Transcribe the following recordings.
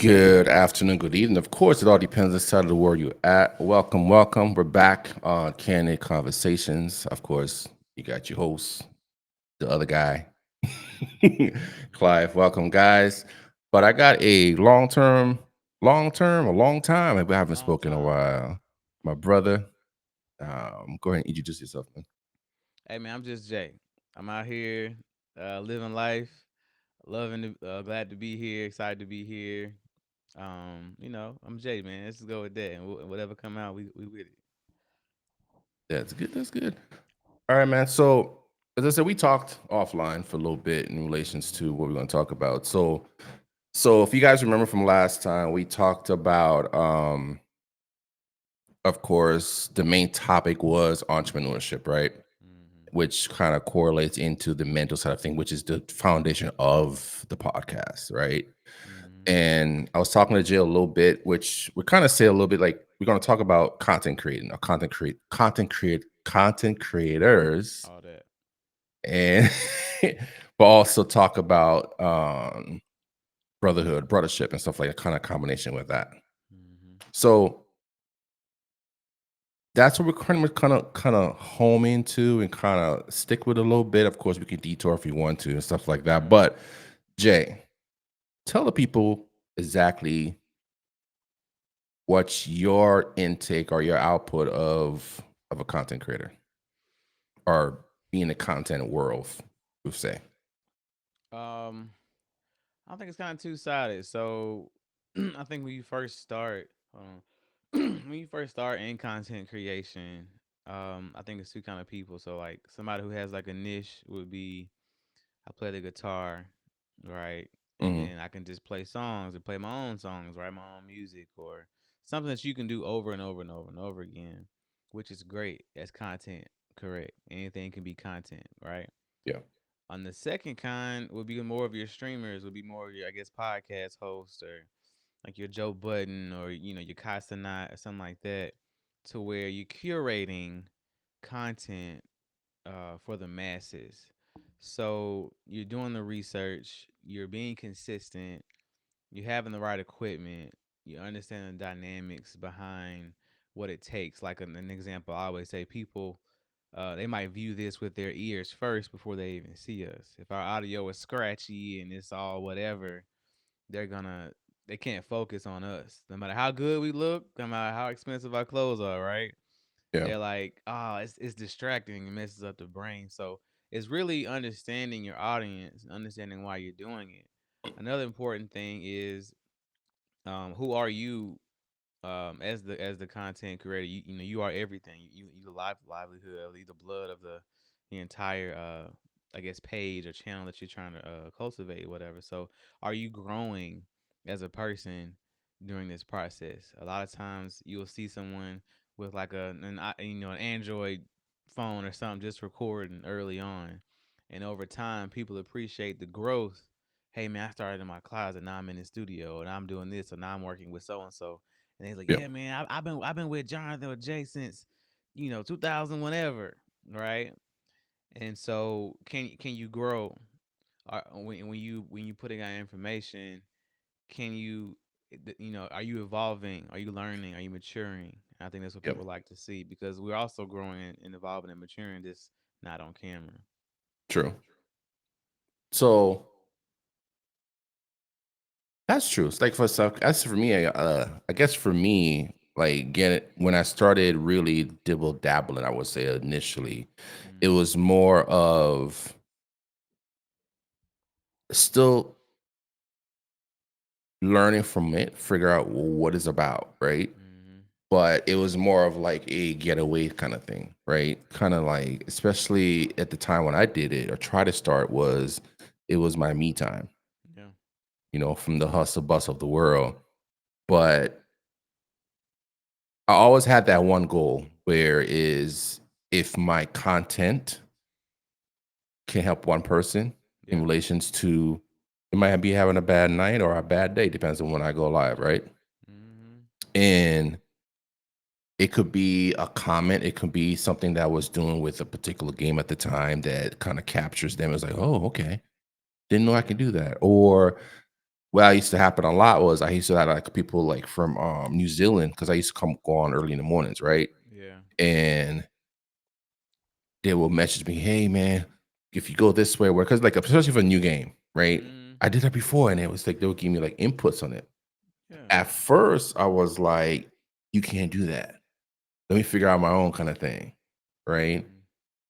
Good afternoon, good evening. Of course, it all depends on the side of the world you're at. Welcome. We're back on Candid Conversations. Of course, you got your host, the other guy, Clive. Welcome, guys. But I got a a long time. I haven't Long spoken in a time. while. My brother, go ahead and introduce yourself, man. Hey man, I'm just Jay. I'm out here living life, loving, glad to be here, excited to be here. I'm Jay, man. Let's just go with that, and whatever come out, we with it. That's good. That's good. All right, man. So, as I said, we talked offline for a little bit in relations to what we're going to talk about. So if you guys remember from last time, we talked about, of course, the main topic was entrepreneurship, right? Mm-hmm. Which kind of correlates into the mental side of thing, which is the foundation of the podcast, right? Mm-hmm. And I was talking to Jay a little bit, which we kind of say a little bit like we're going to talk about content creating, or content creators, All that. and but also talk about brothership, and stuff like a kind of combination with that. Mm-hmm. So that's what we're kind of home into and kind of stick with a little bit. Of course, we can detour if we want to and stuff like that. Right. But Jay, tell the people exactly what's your intake or your output of a content creator, or being the content world, we say. Um, I think it's kind of two sided. So, I think when you first start, when you first start in content creation, I think it's two kind of people. So, like somebody who has like a niche would be I play the guitar, right? And Hmm. then I can just play songs and play my own songs, write my own music, or something that you can do over and over and over and over again, which is great. That's content, correct? Anything can be content, right? Yeah. On the second kind would be more of your streamers, would be more of your, I guess, podcast hosts or like your Joe Budden or your Castanat or something like that, to where you're curating content for the masses. So you're doing the research, you're being consistent, you're having the right equipment, you understand the dynamics behind what it takes. Like an example, I always say people, they might view this with their ears first before they even see us. If our audio is scratchy and it's all whatever, they're gonna they can't focus on us. No matter how good we look, no matter how expensive our clothes are, right? Yeah. They're like, oh, it's distracting and messes up the brain. So it's really understanding your audience, understanding why you're doing it. Another important thing is who are you as the content creator? You are everything. You the livelihood, you the blood of the entire I guess page or channel that you're trying to cultivate, whatever. So are you growing as a person during this process? A lot of times you'll see someone with like an Android phone or something just recording early on, and over time people appreciate the growth. Hey man, I started in my closet, now I'm in the studio, and I'm doing this, and now I'm working with so and so, and he's like, Yeah. "Yeah, man, I've been with Jonathan or Jay since 2000 whatever, right?" And so, can you grow? When you putting out information, can you, are you evolving? Are you learning? Are you maturing? I think that's what Yep. people like to see because we're also growing and evolving and maturing. Just not on camera. True. So that's true. It's like for some, as for me, I guess for me, like get it when I started really dibble dabbling, I would say initially, it Mm-hmm. was more of still learning from it, figure out what it's about, right? Mm-hmm. But it was more of like a getaway kind of thing, right? Kind of like, especially at the time when I did it or try to start, was it was my me time, Yeah. from the hustle bustle of the world. But I always had that one goal where is if my content can help one person in Yeah. relations to, it might be having a bad night or a bad day, depends on when I go live, right? Mm-hmm. And it could be a comment, it could be something that I was doing with a particular game at the time that kind of captures them as like, oh, okay, didn't know I Yeah. can do that. Or what I used to happen a lot was I used to have like people like from New Zealand because I used to come go on early in the mornings, right? Yeah. And they will message me, "Hey man, if you go this way, where?" Because like especially for a new game, right? Mm. I did that before, and it was like they would give me like inputs on it. Yeah. At first, I was like, "You can't do that. Let me figure out my own kind of thing," right? Mm.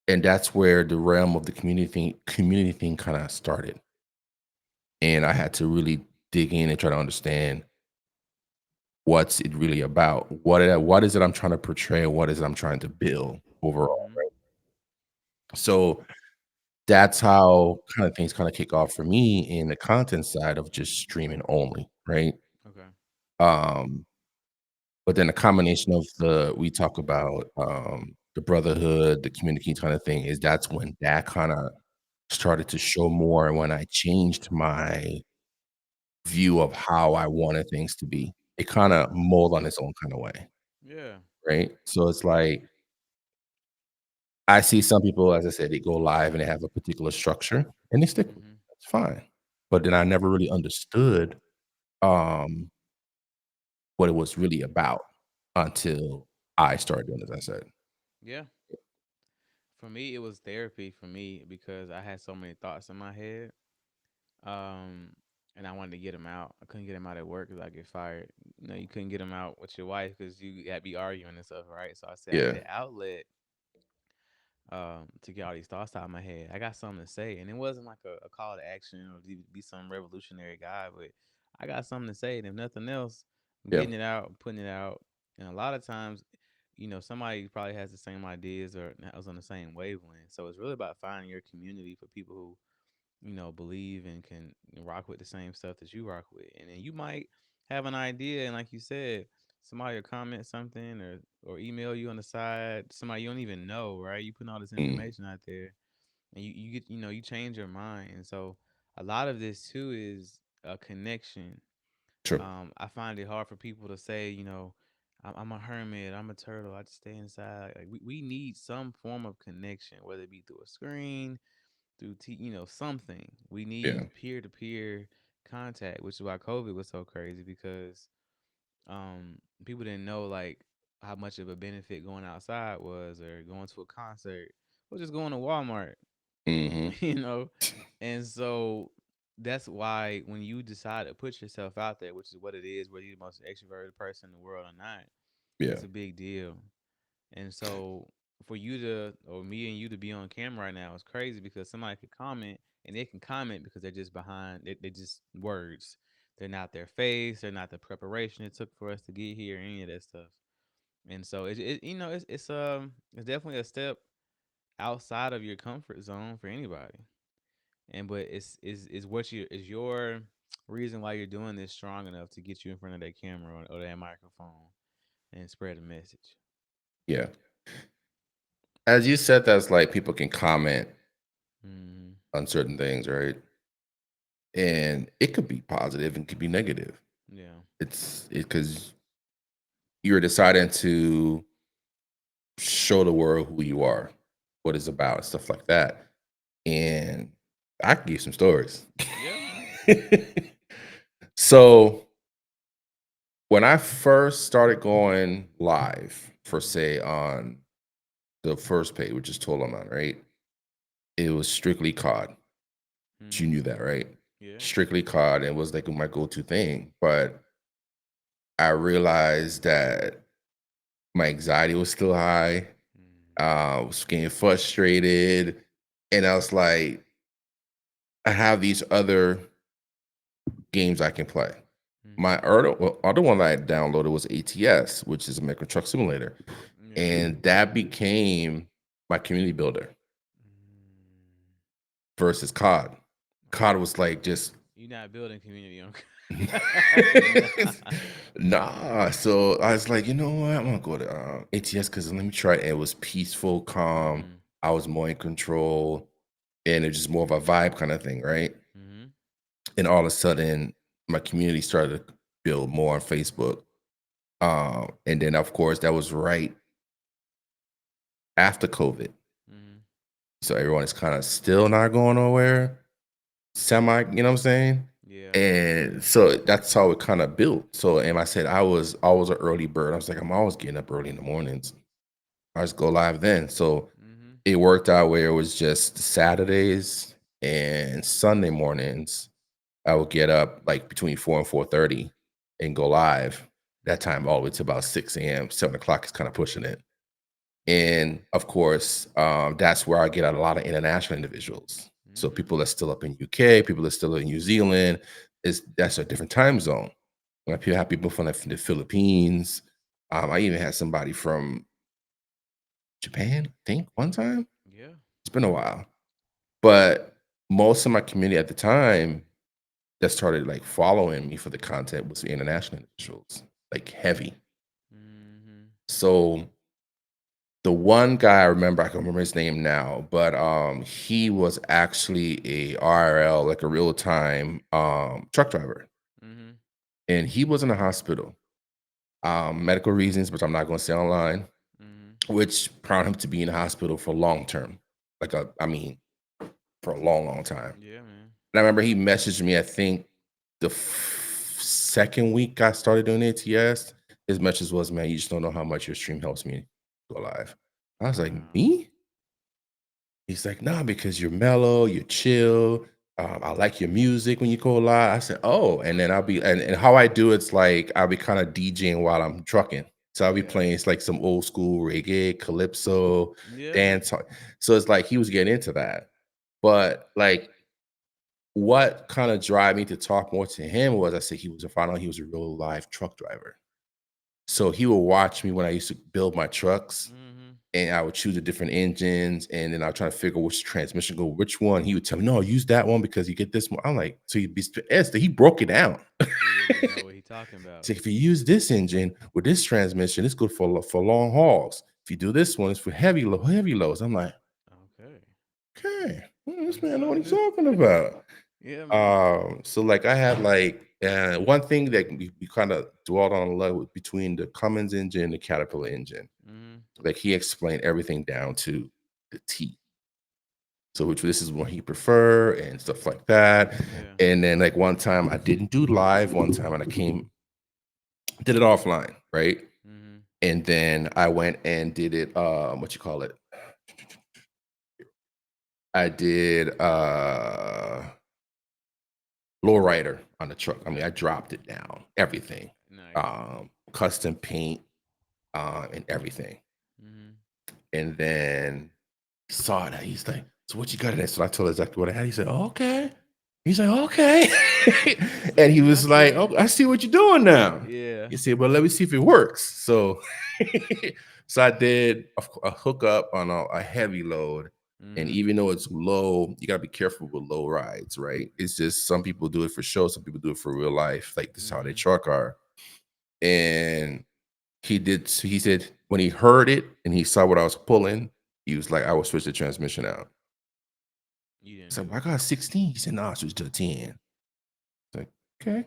And that's where the realm of the community thing kind of started, and I had to really dig in and try to understand what's it really about. What is it I'm trying to portray? What is it I'm trying to build overall? Mhm. So that's how kind of things kind of kick off for me in the content side of just streaming only, right? Okay. Um, but then the combination of the we talk about the brotherhood, the community kind of thing is that's when that kind of started to show more and when I changed my view of how I wanted things to be. It kind of mold on its own kind of way, Yeah. right? So it's like I see some people, as I said, they go live and they have a particular structure and they stick with it. Mhm. That's fine. But then I never really understood um, what it was really about until I started doing it, as I said. Yeah. For me, it was therapy for me because I had so many thoughts in my head. Um, and I wanted to get them out. I couldn't get them out at work because I get fired. You know, you couldn't get them out with your wife because you had to be arguing and stuff, right? So I said I need Yeah. an outlet to get all these thoughts out of my head. I got something to say, and it wasn't like a call to action or to be some revolutionary guy, but I got something to say, and if nothing else, I'm Yeah. getting it out, putting it out, and a lot of times, somebody probably has the same ideas or was on the same wavelength. So it's really about finding your community for people who believe and can rock with the same stuff that you rock with. And then you might have an idea, and like you said, somebody will comment something or email you on the side, somebody you don't even know, right? You putting all this Mm, information out there, and you get you change your mind. And so a lot of this too is a connection. true. I find it hard for people to say, I'm a hermit, I'm a turtle, I just stay inside. Like we need some form of connection, whether it be through a screen, through something. We Yeah. need peer to peer contact, which is why COVID was so crazy because people didn't know like how much of a benefit going outside was or going to a concert or just going to Walmart, Hmm. you know. And so that's why when you decide to put yourself out there, which is what it is, whether you're the most extroverted person in the world or not, Yeah. it's a big deal. And so for you to or me and you to be on camera right now is crazy because somebody could comment and they can comment because they're just behind they just words. They're not their face, they're not the preparation it took for us to get here, any of that stuff. And so it's definitely a step outside of your comfort zone for anybody. And but is what you is your reason why you're doing this strong enough to get you in front of that camera or that microphone and spread a message. Yeah. As you said, that's like people can comment Mm-hmm. on certain things, right? And it could be positive and could be negative. Yeah. It's because you're deciding to show the world who you are, what it's about, stuff like that. And I can give some stories. Yeah. So when I first started going live, for Mhm. say on the first page, which is Toloman, right? It was strictly COD. You Mhm. knew that, right? Yeah. Strictly COD and was like my go-to thing. But I realized that my anxiety was still high. Mhm. I was getting frustrated. And I was like, I have these other games I can play. My Mhm. other one that I downloaded was ATS, which is a micro truck simulator. Yeah. And that became my community builder Mm. versus COD. COD Okay. was like just You're not building community on. Nah. nah. So I was like, you know what? I'm gonna go to ATS because let me try it. And it was peaceful, calm. Mhm. I was more in control, and it was just more of a vibe kind of thing, right? Mhm. And all of a sudden, my community started to build more on Facebook. And then of course that was right after COVID. Mhm. So everyone is kind of still not going nowhere. Semi, you know what I'm saying? Yeah. And so that's how it kind of built. So, and I said I was always an early bird. I was like, I'm always getting up early in the mornings. I just go live then. So Mhm. it worked out where it was just Saturdays and Sunday mornings. I would get up like between 4 and 4:30 and go live. That time all the way to about 6 a.m. 7 o'clock is kind of pushing it. And of course, that's where I get a lot of international individuals. So Mhm. people that's still up in UK, people that's still in New Zealand, is that's a different time zone. Like you have people from the Philippines. I even had somebody from Japan, I think one time. Yeah. It's been a while. But most of my community at the time that started like following me for the content was the international individuals, like heavy. Mhm. So the one guy I remember, I can remember his name now, but he was actually a RL, like a real time truck driver, Mhm. and he was in the hospital, medical reasons, which I'm not going to say online, Mhm. which prompted him to be in the hospital for long term, I mean, for a long, long time. Yeah, man. And I remember he messaged me, I think the second week I started doing ATS, his message was, man, you just don't know how much your stream helps me go live. I was like, Wow. me? He's like, nah, because you're mellow, you're chill. I like your music when you go live. I said, oh, and then I'll be and how I do it's like I'll be kind of DJing while I'm trucking. So I'll be Yeah. playing it's like some old school reggae, calypso, Yeah. dance. So it's like he was getting into that. But like what kind of drive me to talk more to him was I said he was a real live truck driver. So he would watch me when I used to build my trucks Mhm. and I would choose the different engines, and then I'll try to figure which transmission go which one. He would tell me, "No, use that one because you get this one." I'm like, so he broke it down. He really know what he talking about. So if you use this engine with this transmission, it's good for long hauls. If you do this one, it's for heavy loads. I'm like, Okay. okay, this That's man know what something he's new. talking about. Yeah, man. So like I had like one thing that we kind of dwelled on a lot was between the Cummins engine and the Caterpillar engine. Mhm. Like he explained everything down to the T. So which this is what he prefer and stuff like that. Yeah. And then like one time I didn't do live one time and I did it offline, right? Mhm. And then I went and did it what you call it? I did lowrider on the truck. I mean, Okay. I dropped it down, everything. Nice. Custom paint and everything. Mhm. And then he saw that. He's like, so what you got in there? So I told him exactly what I had. He said, oh, okay. He's like, okay. And he I was like, see. oh, I see what you're doing now. Yeah. He said, well, let me see if it works. So so I did a hookup on a heavy load. And Mhm. even though it's low, you gotta be careful with low rides, right? It's just some people do it for show, some people do it for real life. Like this is how they Mhm. truck are. And he said when he heard it and he saw what I was pulling, he was like, I will switch the transmission out. You I didn't said, do well, I it. got 16. He said, no, I switched to a 10. It's like, okay.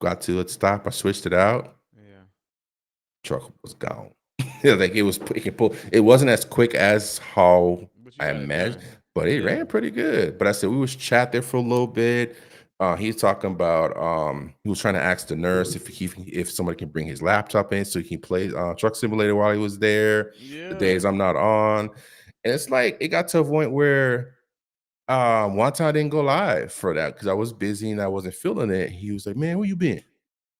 Got to it, stop. I switched it out. Yeah. Truck was gone. Yeah, like it can pull. It wasn't as quick as how But you I got it imagined, done. but it Yeah. ran pretty good. But I said we was chat there for a little bit. He's talking about he was trying to ask the nurse if somebody can bring his laptop in so he can play truck simulator while he was there. The Yeah. days I'm not on, and it's like it got to a point where one time I didn't go live for that because I was busy and I wasn't feeling it. He was like, "Man, where you been?"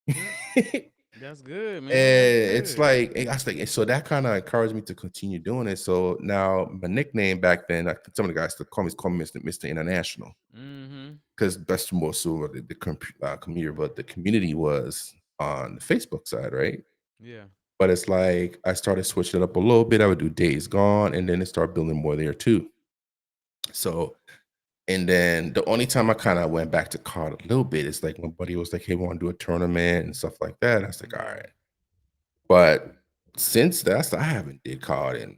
Mm. That's good, man. That's And it's good. like, I was like, so that kind of encouraged me to continue doing it. So now my nickname back then, some of the guys still call me Mr. International Mhm. because that's more so the community, but the community was on the Facebook side, right? Yeah. But it's like I started switching it up a little bit. I would do Days Gone, and then it started building more there too. So, and then the only time I kind of went back to card a little bit is like when buddy was like, "Hey, we want to do a tournament and stuff like that." I was like, "All Yeah. right." But since that's I haven't did card in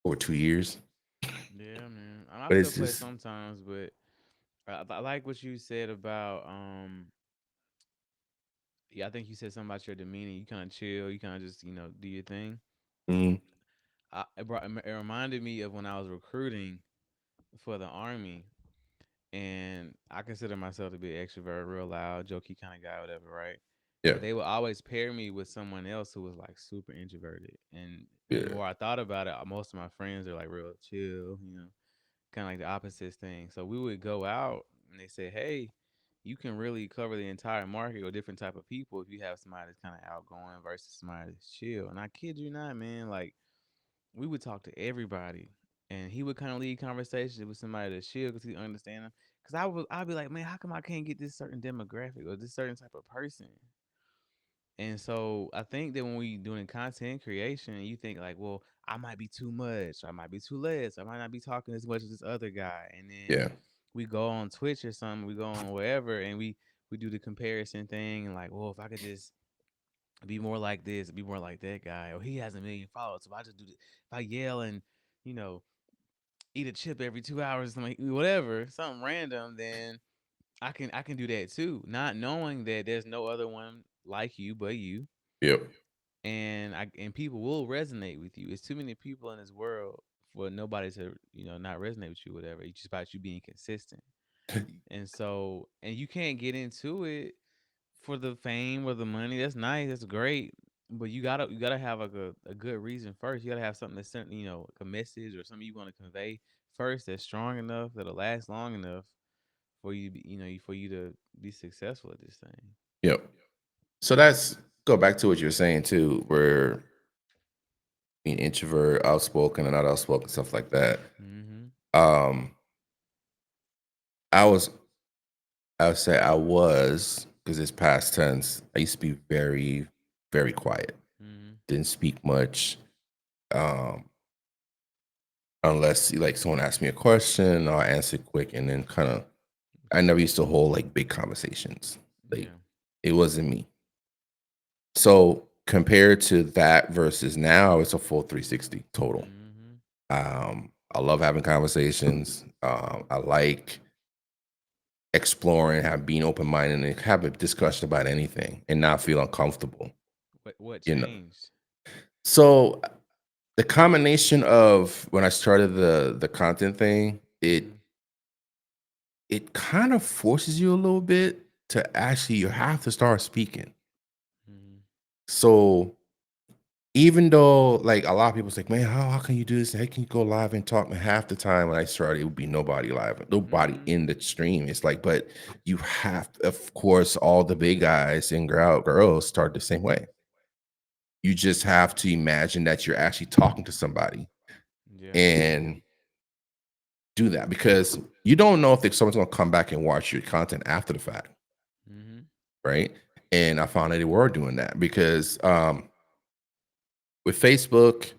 over 2 years. Yeah, man. I But still it's play just sometimes, but I like what you said about yeah, I think you said something about your demeanor. You kind of chill. You kind of just do your thing. mm, It reminded me of when I was recruiting for the army, and I consider myself to be an extrovert, real loud, jokey kind of guy, whatever, right? Yeah. But they would always pair me with someone else who was like super introverted. And the Yeah. more I thought about it, most of my friends are like real chill, kind of like the opposite thing. So we would go out and they say, hey, you can really cover the entire market or different type of people if you have somebody that's kind of outgoing versus somebody that's chill. And I kid you not, man, like we would talk to everybody, and he would kind of lead conversations with somebody that's chill because he understand them. Because I'd be like, man, how come I can't get this certain demographic or this certain type of person? And so I think that when we doing content creation, you think like, well, I might be too much, I might be too less, I might not be talking as much as this other guy. And then Yeah. we go on Twitch or something, we go on wherever, and we do the comparison thing, and like, well, if I could just be more like this, be more like that guy, or he has 1 million followers, so if I just do this, if I yell and you know eat a chip every 2 hours, whatever, something random, then I can do that too, not knowing that there's no other one like you but you, Yep. and people will resonate with you. It's too many people in this world for nobody to not resonate with you, whatever. It's just about you being consistent, and you can't get into it for the fame or the money. That's nice, that's great, but you gotta have like a good reason first. You gotta have something that's sent, like a message or something you want to convey first that's strong enough that'll last long enough for you to for you to be successful at this thing. Yep. So that's go back to what you were saying too, where being introvert, outspoken, and not outspoken, stuff like that. Mm-hmm. Um, I was, I would say I was, because it's past tense. I used to be very, very quiet. Mm-hmm. Didn't speak much, um, unless like someone asked me a question, I'll answer quick, and then kind of. I never used to hold like big conversations. Like Yeah. it wasn't me. So compared to that versus now, it's a full 360 total. Mm-hmm. I love having conversations. I like exploring, have being open minded, and have a discussion about anything, and not feel uncomfortable. What You know. changed? So the combination of when I started the content thing, Mm-hmm. it kind of forces you a little bit to actually you have to start speaking. Mm-hmm. So even though like a lot of people's like, man, how can you do this? How can you go live and talk? Man, half the time when I started, it would be nobody live, nobody Mm-hmm. in the stream. It's like, but you have, of course, all the big guys and girls start the same way. You just have to imagine that you're actually talking to somebody Yeah. and do that because you don't know if someone's going to come back and watch your content after the fact, Mm-hmm. right? And I found that they were doing that because with Facebook,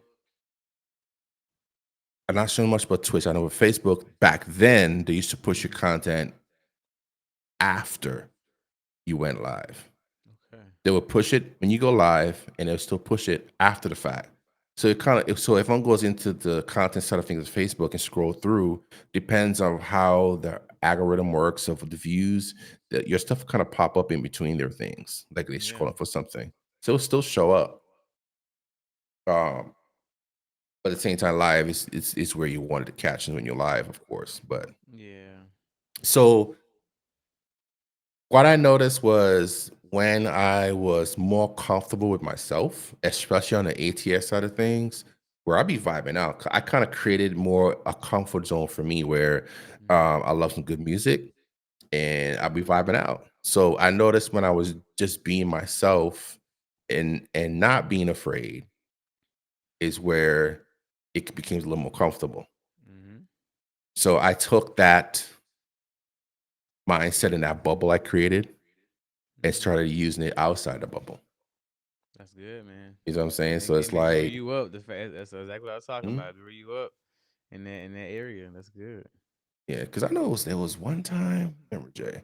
I'm not sure much about Twitch. I know with Facebook back then they used to push your content after you went live. Okay. They would push it when you go live, and they'll still push it after the fact. So it kind of so if one goes into the content side of things of Facebook and scroll through, depends on how the algorithm works of the views. That your stuff kind of pop up in between their things, like they Yeah. scrolling for something. So it'll still show up. Um, but at the same time, live is where you wanted to catch it when you're live, of course. But Yeah. so what I noticed was when I was more comfortable with myself, especially on the ATS side of things, where I be vibing out. I kind of created more a comfort zone for me where Mm-hmm. I love some good music and I'll be vibing out. So I noticed when I was just being myself and not being afraid is where it became a little more comfortable. Mm-hmm. So I took that mindset in that bubble I created and Mm-hmm. started using it outside the bubble. That's good, man. You know what I'm saying? And So it's it grew like, you up. That's exactly what I was talking mm, about. It grew you up in that area. That's good. yeah, because I know there was one time, remember Jay,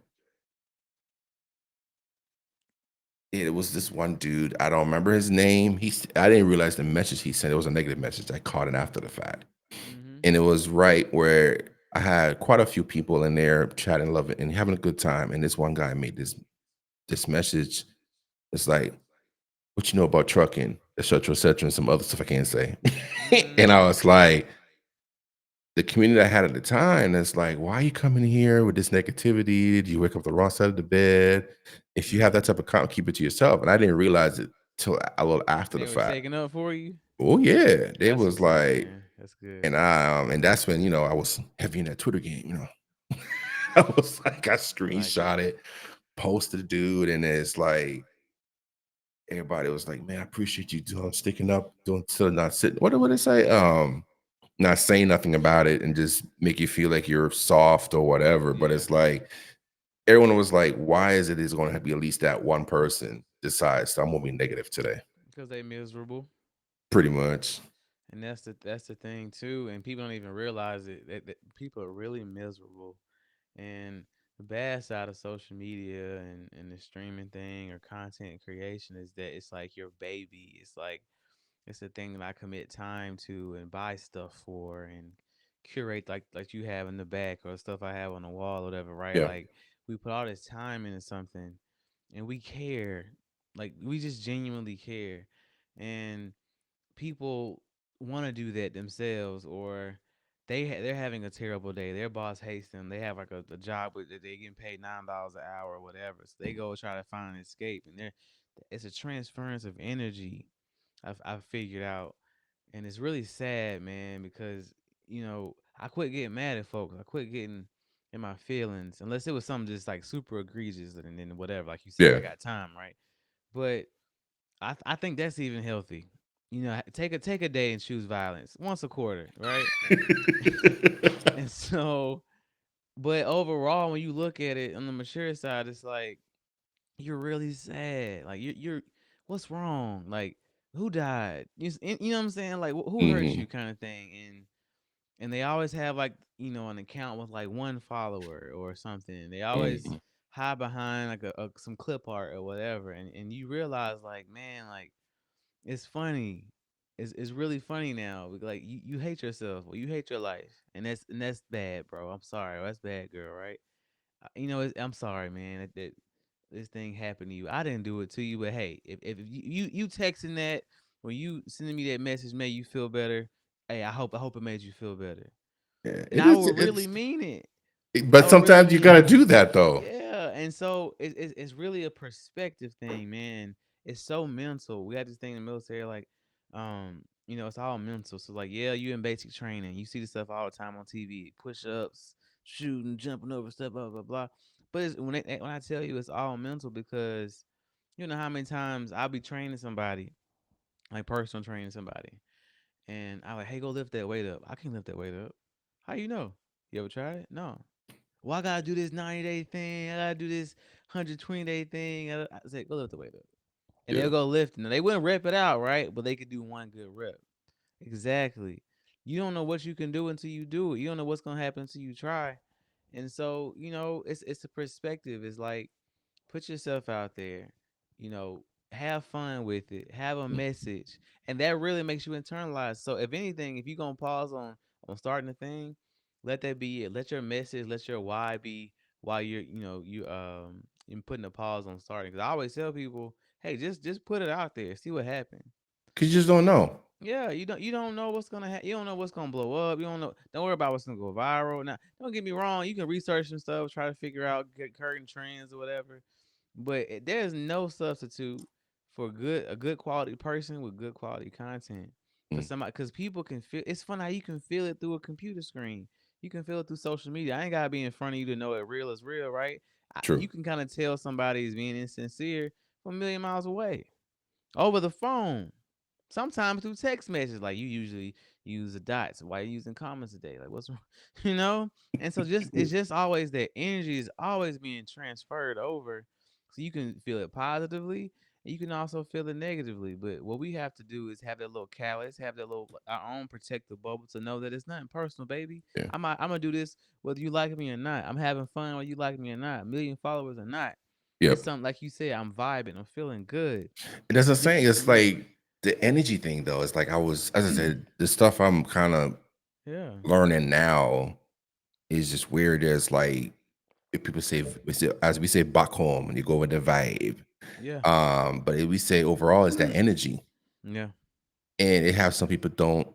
it was this one dude. I don't remember his name. I didn't realize the message he sent. It was a negative message. I caught it after the fact, Mm-hmm. and it was right where I had quite a few people in there chatting, loving, and having a good time. And this one guy made this message. It's like, what you know about trucking, et cetera, and some other stuff I can't say. And I Mm. was like, the community I had at the time, it's like, why are you coming here with this negativity? Do you wake up the wrong side of the bed? If you have that Mm. type of comment, keep it to yourself. And I didn't realize it till a little after the They were fact. shaking up for you. Oh yeah, they That's was what's up, like, man. That's good. and that's when I was heavy in that Twitter game. I was like, I I like it. screenshot it, posted dude, and it's like everybody was like, man, I appreciate you doing sticking up, doing still not sitting. What would it say? Not saying nothing about it and just make you feel like you're soft or whatever. But Yeah, it's like everyone was like, why is it is going to be at least that one person decides so I'm gonna be negative today? because they miserable. Pretty much. And that's the thing too, and people don't even realize it. That people are really miserable, and the bad side of social media and the streaming thing or content creation is that it's like your baby. It's like it's a thing that I commit time to and buy stuff for and curate like you have in the back or stuff I have on the wall or whatever, right? Yeah. Like we put all this time into something and we care. Like we just genuinely care. And people want to do that themselves or they're having a terrible day. Their boss hates them. They have like a job where they getting paid $9 an hour or whatever. So they go try to find an escape, and it's a transference of energy. I've figured out, and it's really sad, man, because I quit getting mad at folks. I quit getting in my feelings unless it was something just like super egregious and then whatever. Like you said, Yeah. I got time, right? But I think that's even healthy. Take a day and choose violence once a quarter, right? And so, but overall, when you look at it on the mature side, it's like you're really sad. Like you're what's wrong? Like who died? You know what I'm saying? Like who hurt Hmm. you, kind of thing. And they always have like an account with like one follower or something. They always Hmm. hide behind like some clip art or whatever, and you realize like man, like it's funny. It's really funny now. Like you hate yourself or you hate your life, and that's bad, bro. I'm sorry, that's bad, girl. Right? I'm sorry, man. That this thing happened to you. I didn't do it to you, but hey, if you texting that when you sending me that message made you feel better, hey, I hope it made you feel better, Yeah. and It I is. will really It's. mean it. I But will really sometimes you mean gotta it. do that though. Yeah, and so it's really a perspective thing, man. It's so mental. We had this thing in the military, like, it's all mental. So like, yeah, you in basic training, you see the stuff all the time on TV, push ups, shooting, jumping over stuff, blah blah blah. But when I tell you it's all mental because you know how many times I'll be training somebody, like personal training somebody, and I like, hey, go lift that weight up. I can't lift that weight up. How you know? You ever tried it? No. Well, I gotta do this 90-day thing. I gotta do this 120-day thing. I said, go lift the weight up. And Yeah. they'll go lift. Now they wouldn't rep it out, right? But they could do one good rep. Exactly. You don't know what you can do until you do it. You don't know what's gonna happen until you try. And so, it's a perspective. It's like put yourself out there, you know, have fun with it, have a message, and that really makes you internalize. So if anything, if you're gonna pause on starting a thing, let that be it. Let your message, let your why be while you're putting a pause on starting. Because I always tell people, hey, just put it out there, see what happens. Cause you just don't know. Yeah, you don't know what's gonna happen. You don't know what's gonna blow up. You don't know. Don't worry about what's gonna go viral. Now, don't get me wrong. You can research some stuff, try to figure out good current trends or whatever. But there's no substitute for a good quality person with good quality content for Mm, somebody because people can feel. It's fun how you can feel it through a computer screen. You can feel it through social media. I ain't gotta be in front of you to know it real is real, right? true. You can kind of tell somebody is being insincere from a million miles away over the phone. Sometimes through text messages, like you usually use the dots. Why are you using comments today? Like what's wrong? You know? And so it's just always that energy is always being transferred over. So you can feel it positively and you can also feel it negatively. But what we have to do is have that little callus, have that little our own protective bubble to know that it's nothing personal, baby. Yeah. I'm gonna do this whether you like me or not. I'm having fun whether you like me or not. A million followers or not. It's Yep. something like you said, I'm vibing, I'm feeling good. And that's the This saying. It's like the energy thing though. It's like I was, as I said, the stuff I'm kind of yeah. learning now is just weird. There's like if people say, as we say back home, and you go with the vibe. Yeah. But if we say overall, it's that energy, Yeah. and it has some people don't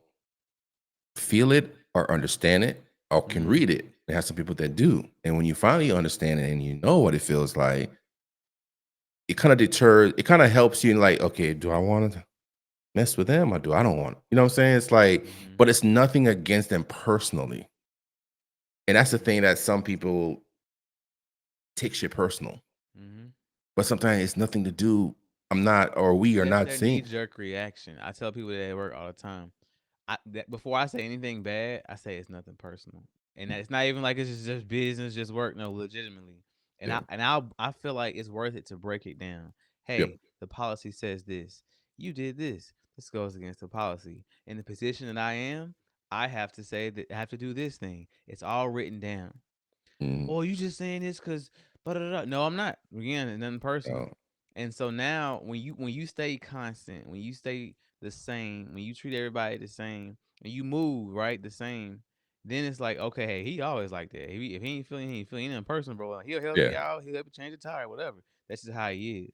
feel it or understand it or can Mhm. read it. There have some people that do. And when you finally understand it and you know what it feels like, it kind of deters, it kind of helps you in like, okay, do I want to mess with them or do I don't want to? You know what I'm saying? It's like, Mhm. but it's nothing against them personally. And that's the Mhm. thing that some people take shit personal. Mhm. But sometimes it's nothing to do. I'm not, or we are That's not their knee seeing. jerk reaction. I tell people that at work all the time. Before I say anything bad, I say it's nothing personal, and it's not even like it's just business, just work. No, legitimately, and Yeah. I feel like it's worth it to break it down. Yep. Hey, the policy says this. You did this. This goes against the policy. In the position that I am, I have to say that I have to do this thing. It's all written down. Mm, Oh, you just saying this because, no, I'm not. Again, it's nothing no, personal. And so now, when you stay constant, when you stay the same, when you treat everybody the same, and you move right the same, then it's like, okay, hey, he always like that. If he ain't feeling, he ain't feeling. He in person, bro. Like, he'll help yeah, you out. He'll help you change the tire, whatever. That's just how he is.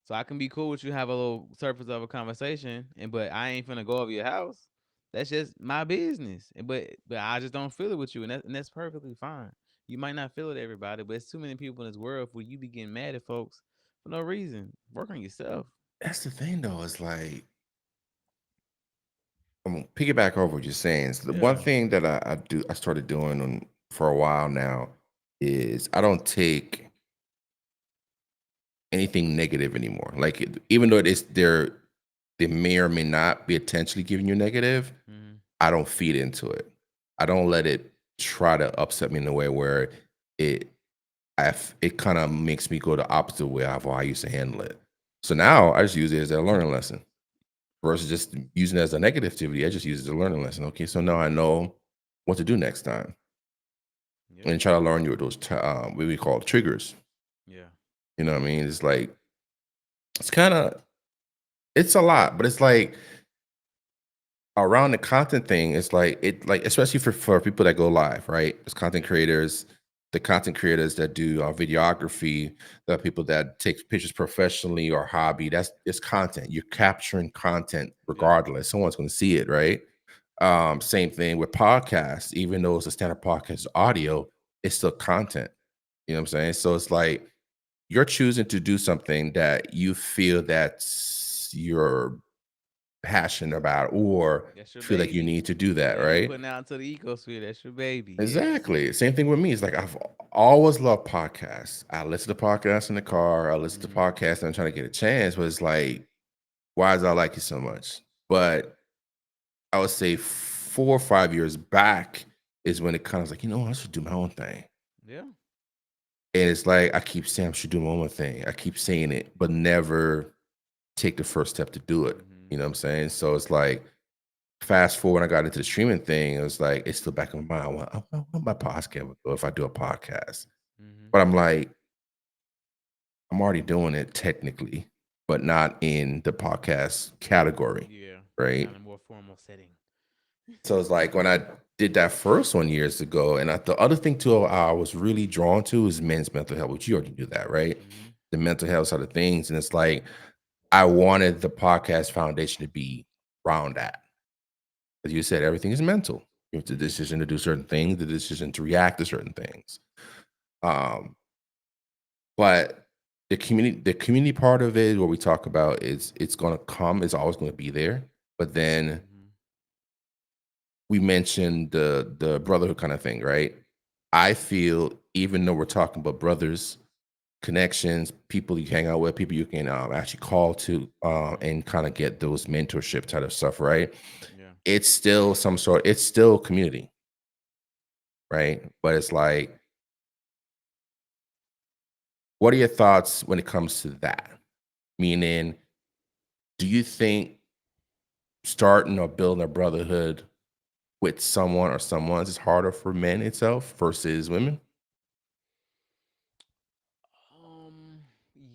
So I can be cool with you, have a little surface of a conversation, but I ain't finna go over your house. That's just my business. But I just don't feel it with you, and that's perfectly fine. You might not feel it everybody, but it's too many people in this world where you be getting mad at folks for no reason. Work on yourself. that's the thing though. It's like I'm gonna piggyback over what you're saying. So the one Yeah. thing that I started doing for a while now is I don't take anything negative anymore. Like even though it's there, they may or may not be intentionally giving you negative. Mhm. I don't feed into it. I don't let it try to upset me in a way where it it kind of makes me go the opposite way of how I used to handle it. So now I just use it as a learning lesson versus just using it as a negativity. I just use it as a learning lesson. Okay, so now I know what to do next time, Yep. and try to learn you those what we call triggers. Yeah. You know what I mean? It's like it's kind of it's a lot, but it's like around the content thing, it's like it like especially for people that go live, right? There's content Yep. creators, the content creators that do videography, the people that take pictures professionally or hobby. That's it's content. You're capturing content Yep. regardless. Someone's going to see it, right? Same thing with podcasts. Even though it's a standard podcast audio, it's still content. You know what I'm saying? So it's like you're choosing to do something that you feel that's your passionate about or That's your feel like you baby. need to do that, Yeah, you right? putting out into the ecosphere. That's your baby. Yes. Exactly. Same thing with me. It's like I've always loved podcasts. I listen to podcasts in the car. I listen to Mhm. podcasts and I'm trying to get a chance, but it's like, why does I like it so much? But I would say 4 or 5 years back is when it kind of like, I should do my own thing. Yeah. And it's like I keep saying I should do my own thing. I keep saying it, but never take the first step to do it. Mhm. You know what I'm saying? So it's like fast forward, when I got into the streaming thing, it was like it's still back in my mind. Well, I want my podcast would go if I do a podcast, Mhm. but I'm like, I'm already doing it technically, but not in the podcast category, Yeah. right? Not in a more formal setting. So it's like when I did that first one years ago, and the other thing too I was really drawn to is men's mental health, which you already do that, right? Mhm. The mental health side of things, and it's like I wanted the podcast foundation to be around that. As you said, everything is mental. You have the Mhm. decision to do certain things, the decision to react to certain things. Um, but the community part of it, what we talk about is it's gonna come, it's always gonna be there. But then Mhm. we mentioned the brotherhood kind of thing, right? I feel even though we're talking about brothers, connections, people you hang out with, people you can actually call to Mhm. and kind of get those mentorship type of stuff, right? Yeah. It's still it's still community, right? But it's like, what are your thoughts when it comes to that? Meaning, do you think starting or building a brotherhood with someone or someone's is harder for men itself versus women?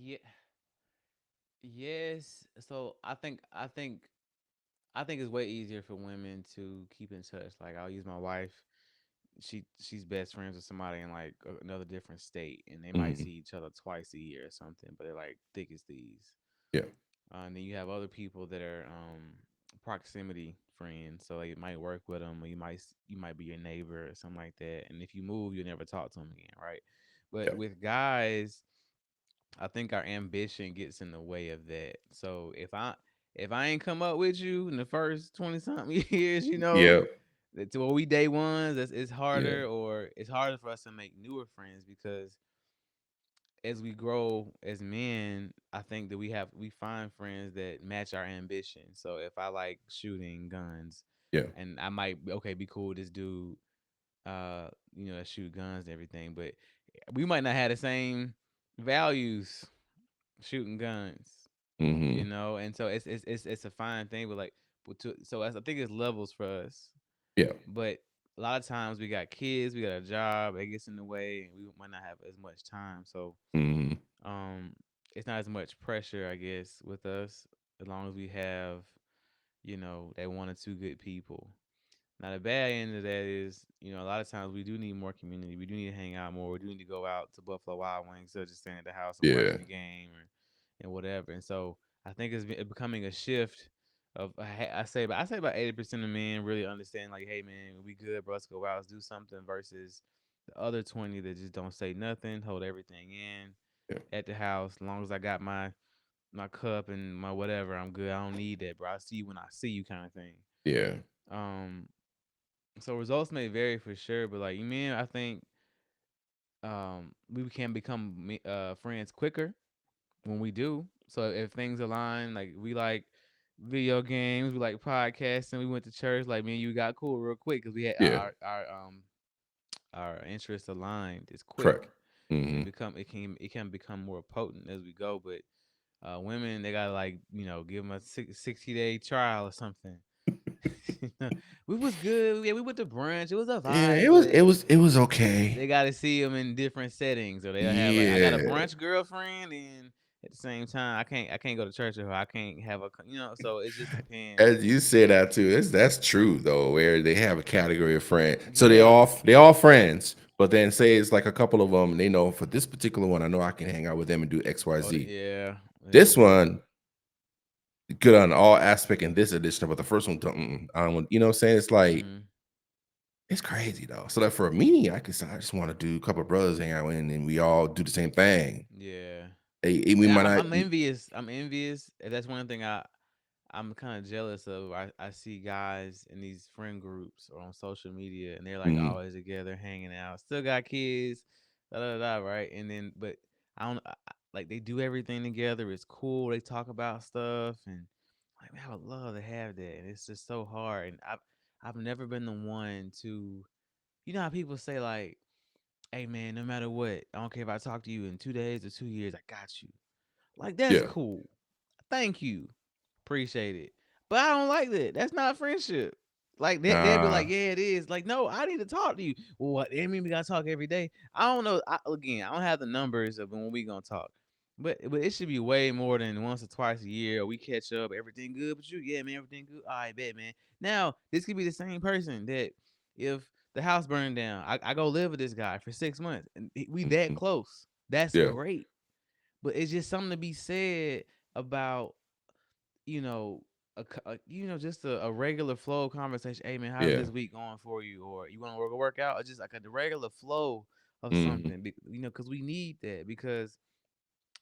Yeah. Yes. So I think it's way easier for women to keep in touch. Like I'll use my wife. She's best friends with somebody in like another different state, and they might Mhm. see each other twice a year or something. But they're like thick as thieves. Yeah. And then you have other people that are proximity friends. So you might work with them, or you might be your neighbor or something like that. And if you move, you'll never talk to them again, right? But Yeah. with guys, I think our ambition gets in the way of that. So if I ain't come up with you in the first 20 something years, Yeah. to where we day ones, it's Yeah. harder, or it's harder for us to make newer friends because as we grow as men, I think that we find friends that match our ambition. So if I like shooting guns, Yeah. and I might be cool with this dude, that shoot guns and everything, but we might not have the same values shooting guns, Hmm. and so it's a fine thing, but like, so I think it's levels for us, Yeah. but a lot of times we got kids, we got a job, it gets in the way, and we might not have as much time, so Hmm. um, it's not as much pressure, I guess, with us as long as we have, that one or two good people. Now the bad end of that is, a lot of times we do need more community. We do need to hang out more. We do need to go out to Buffalo Wild Wings instead of just staying at the house and Yeah. watching the game and whatever. And so I think it's becoming a shift of I say about 80% of men really understand, like, hey man, we good, bro. Let's go out, let's do something, versus the other 20 that just don't say nothing, hold everything in Yeah. at the house. As long as I got my cup and my whatever, I'm good. I don't need that, bro. I see you when I see you, kind of thing. Yeah. Um, so results may vary for sure, but like, man, I think we can become friends quicker when we do. So if things align, like we like video games, we like podcasting, we went to church, like me and you got cool real quick because we had Yeah. our interests aligned. It's Correct. quick. Hmm. It can become more potent as we go, but women, they gotta, like, give them a 60-day trial or something. We was good. Yeah, we went to brunch. It was a Yeah. vibe, but It was okay. they got to see them in different settings, or they'll have, like, I got a Yeah. brunch girlfriend, and at the same time, I can't go to church with her. I can't have So it just depends. As you said that too. That's true though, where they have a category of friend. So Yeah. they all friends, but then say it's like a couple of them. They know for this particular one, I know I can hang out with them and do X, Y, Oh Z. yeah. This Yeah. one good on all aspect in this edition, but the first one don't. I don't want. You know what I'm saying? It's like Hmm. it's crazy though. So like for me, I just want to do a couple of brothers hang out in, and we all do the same thing. Yeah. We And might I'm not. I'm envious. I'm envious. And that's one thing I'm kind of jealous of. I see guys in these friend groups or on social media, and they're like Mhm. always together, hanging out. Still got kids, da da da, right? And then, but I don't like, they do everything together. It's cool. They talk about stuff, and like, man, I would love to have that. And it's just so hard. And I've never been the one to, how people say, like, hey man, no matter what, I don't care if I talk to you in 2 days or 2 years, I got you. Like, that's Yeah. cool. Thank you. Appreciate it. But I don't like that. That's not friendship. Like, they'd be like, Nah. yeah, it is. Like, no, I need to talk to you. Well, what? That mean we gotta talk every day? I don't know. Again, I don't have the numbers of when we gonna talk. But it should be way more than once or twice a year. Or we catch up. Everything good with you? Yeah, man. Everything good. All right, bet, man. Now this could be the same person that, if the house burned down, I go live with this guy for 6 months, and we that Mhm. close. That's Yeah. great. But it's just something to be said about, you know, just a regular flow of conversation. Hey man, how's Yeah. this week going for you? Or you want to work out? Or just like the regular flow of Hmm. something. Because we need that. Because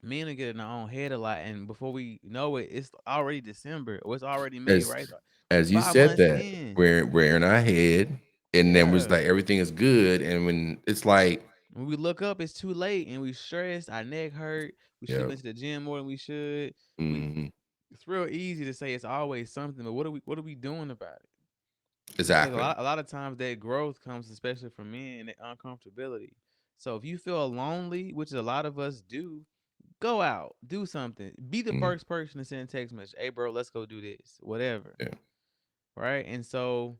men are getting in our own head a lot, and before we know it, it's already December or it's already May, As right? as you Five said months that, in. we're in our head, and then was Yeah. like everything is good, and when it's like, When we look up, it's too late, and we stressed. Our neck hurt. We should have yeah. been to the gym more than we should. We Hmm. It's real easy to say it's always something, but what are we doing about it? Because a Exactly. lot a lot of times that growth comes, especially for men, that uncomfortability. So if you feel lonely, which a lot of us do, go out, do something. Be the Mhm. first person to send a text message. Hey bro, let's go do this. Whatever. Yeah. Right? And so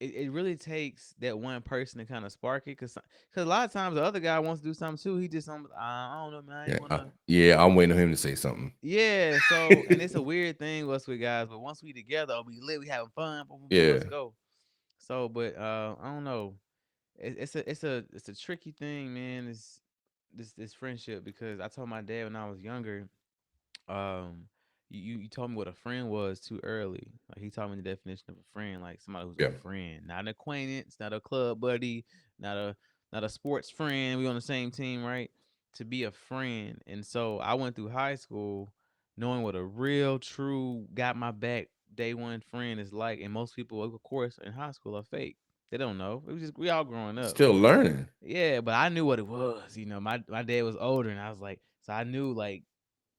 it really takes that one person to kind of spark it, because a lot of times the other guy wants to do something too. He just, I don't know, man. I ain't Yeah. wanna. Yeah. I'm waiting on him to say something. Yeah, so, and it's a weird thing with us with guys, but once we together, we lit, we having fun, boom, boom, boom, Yeah. let's go. So, but I don't know. It's a tricky thing, man. This friendship, because I told my dad when I was younger, um, you told me what a friend was too early. Like he taught me the definition of a friend, like somebody who's a Yeah. friend, not an acquaintance, not a club buddy, not a not a sports friend. We on the same team, right? To be a friend. And so I went through high school knowing what a real, true, got my back day one friend is like. And most people, of course, in high school are fake. They don't know. It was just we all growing up. Still learning. Yeah, but I knew what it was. My dad was older, and I was like, so I knew like,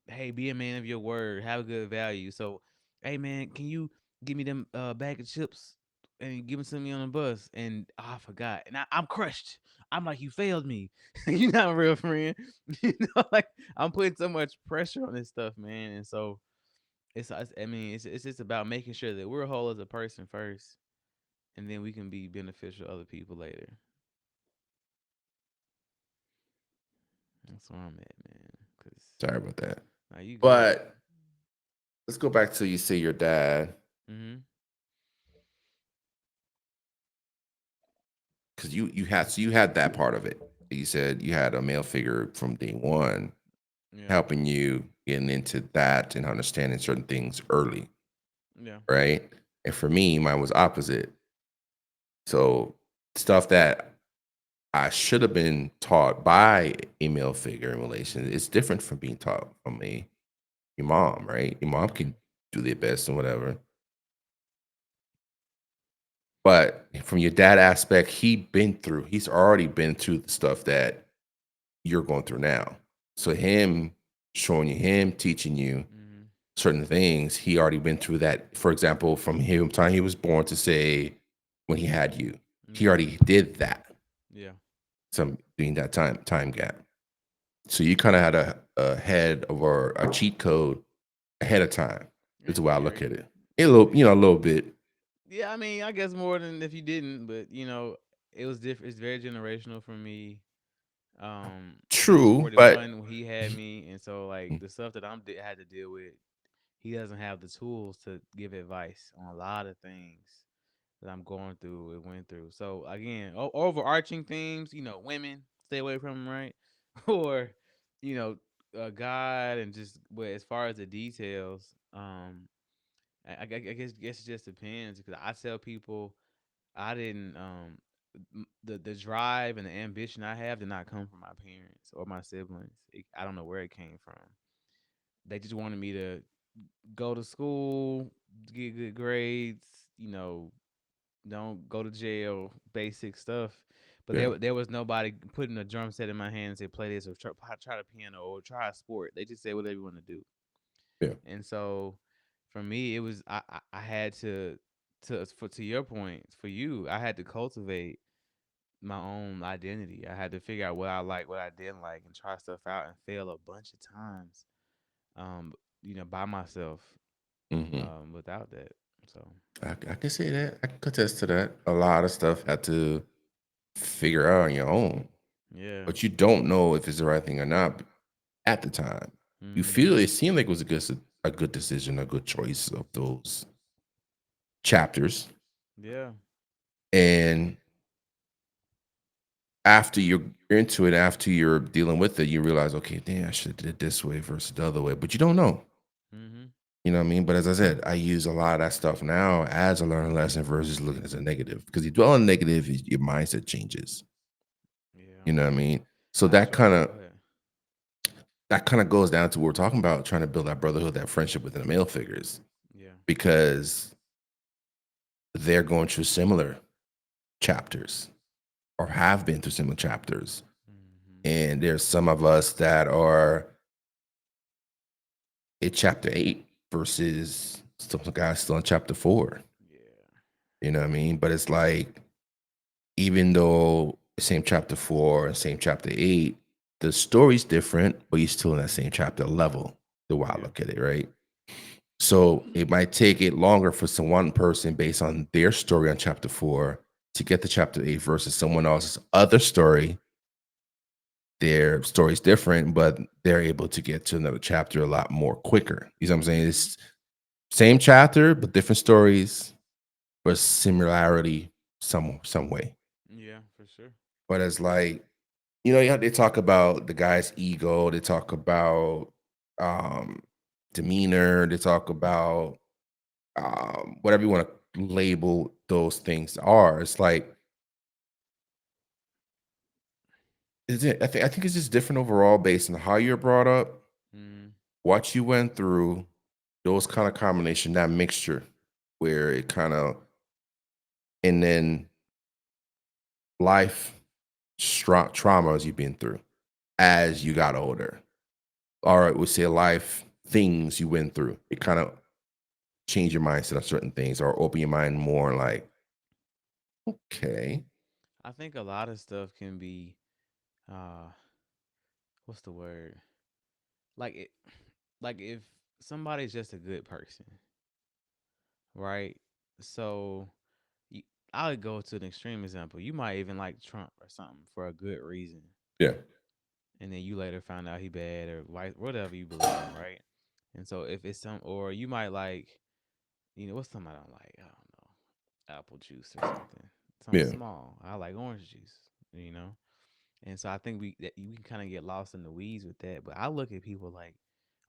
hey, be a man of your word, have a good value. So, hey man, can you give me them bag of chips and give them to me on the bus? And I forgot, and I'm crushed. I'm like, you failed me. You're not a real friend. Like I'm putting so much pressure on this stuff, man. And so I mean, it's just about making sure that we're whole as a person first, and then we can be beneficial to other people later. That's where I'm at, man. Cause Sorry about that. now you good. But let's go back to you say your dad, Mhm. because you had that part of it. You said you had a male figure from day one Yeah. helping you getting into that and understanding certain things early, Yeah. right? And for me, mine was opposite. So stuff that I should have been taught by a male figure in relation is different from being taught from your mom, right? Your mom can do their best and whatever. But from your dad aspect, he's already been through the stuff that you're going through now. So him showing you, him teaching you Mhm. certain things, he already been through that. For example, from him time he was born to say when he had you, he Yeah. already did that. Yeah. Some during that time gap. So you kind of had a head of or a cheat code ahead of time. Is In the way I look theory. at it. A little, Yeah. a little bit. Yeah, I mean, I guess more than if you didn't, but it was different. It's very generational for me. He was True, but 41 when he had me, and so like the stuff that had to deal with, he doesn't have the tools to give advice on a lot of things that I'm going through and went through. So again, overarching themes, women, stay away from them, right? Or, you know, God and just but as far as the details, I guess it just depends because I tell people I didn't the drive and the ambition I have did not come from my parents or my siblings. I don't know where it came from. They just wanted me to go to school, get good grades, don't go to jail, basic stuff. But yeah, there was nobody putting a drum set in my hand and say play this or try the piano or try a sport. They just said whatever you want to do. yeah. And so for me, it was I had to your point for you, I had to cultivate my own identity. I had to figure out what I like, what I didn't like, and try stuff out and fail a bunch of times. Um, by myself. Hmm. Without that. So I can say that. I can contest to that. A lot of stuff had to figure out on your own, yeah. but you don't know if it's the right thing or not at the time. You Mm-hmm. feel it seemed like it was a good decision, a good choice of those chapters. Yeah. And after you're into it, after you're dealing with it, you realize, okay, damn, I should have did it this way versus the other way. But you don't know. Mm-hmm. You know what I mean? But as I said, I use a lot of that stuff now as a learning lesson versus looking as a negative. Because you dwell on negative, your mindset changes. Yeah. You know what I mean? So I try. Go ahead. that kind of goes down to what we're talking about, trying to build that brotherhood, that friendship within the male figures, Yeah. because they're going through similar chapters or have been through similar chapters. Mm-hmm. And there's some of us that are at chapter 8 versus some guys still in chapter 4. Yeah. You know what I mean? But it's like, even though same chapter 4 and same chapter 8, the story's different, but you're still in that same chapter level, the way I Yeah. look at it, right? So it might take it longer for some one person based on their story on chapter 4 to get to chapter 8 versus someone else's other story. Their story's different, but they're able to get to another chapter a lot more quicker. You know what I'm saying? Mm-hmm. It's same chapter, but different stories, but similarity some way. Yeah, for sure. But it's like, they talk about the guy's ego. They talk about um demeanor. They talk about whatever you want to label those things are. It's like, is it? I think it's just different overall based on how you're brought up, Mm, what you went through, those kind of combination, that mixture, where it kind of, and then life traumas you've been through as you got older. All right, we say life things you went through. It kind of change your mindset on certain things or open your mind more. Like, okay, I think a lot of stuff can be, uh, what's the word? Like it, like if somebody's just a good person, right? So you, I would go to an extreme example. You might even like Trump or something for a good reason, yeah, and then you later find out he bad or whatever you believe in, right? And so if it's some, or you might like, what's something I don't like? I don't know, apple juice or something, something yeah, small. I like orange juice, you know. And so I think we can kind of get lost in the weeds with that. But I look at people like,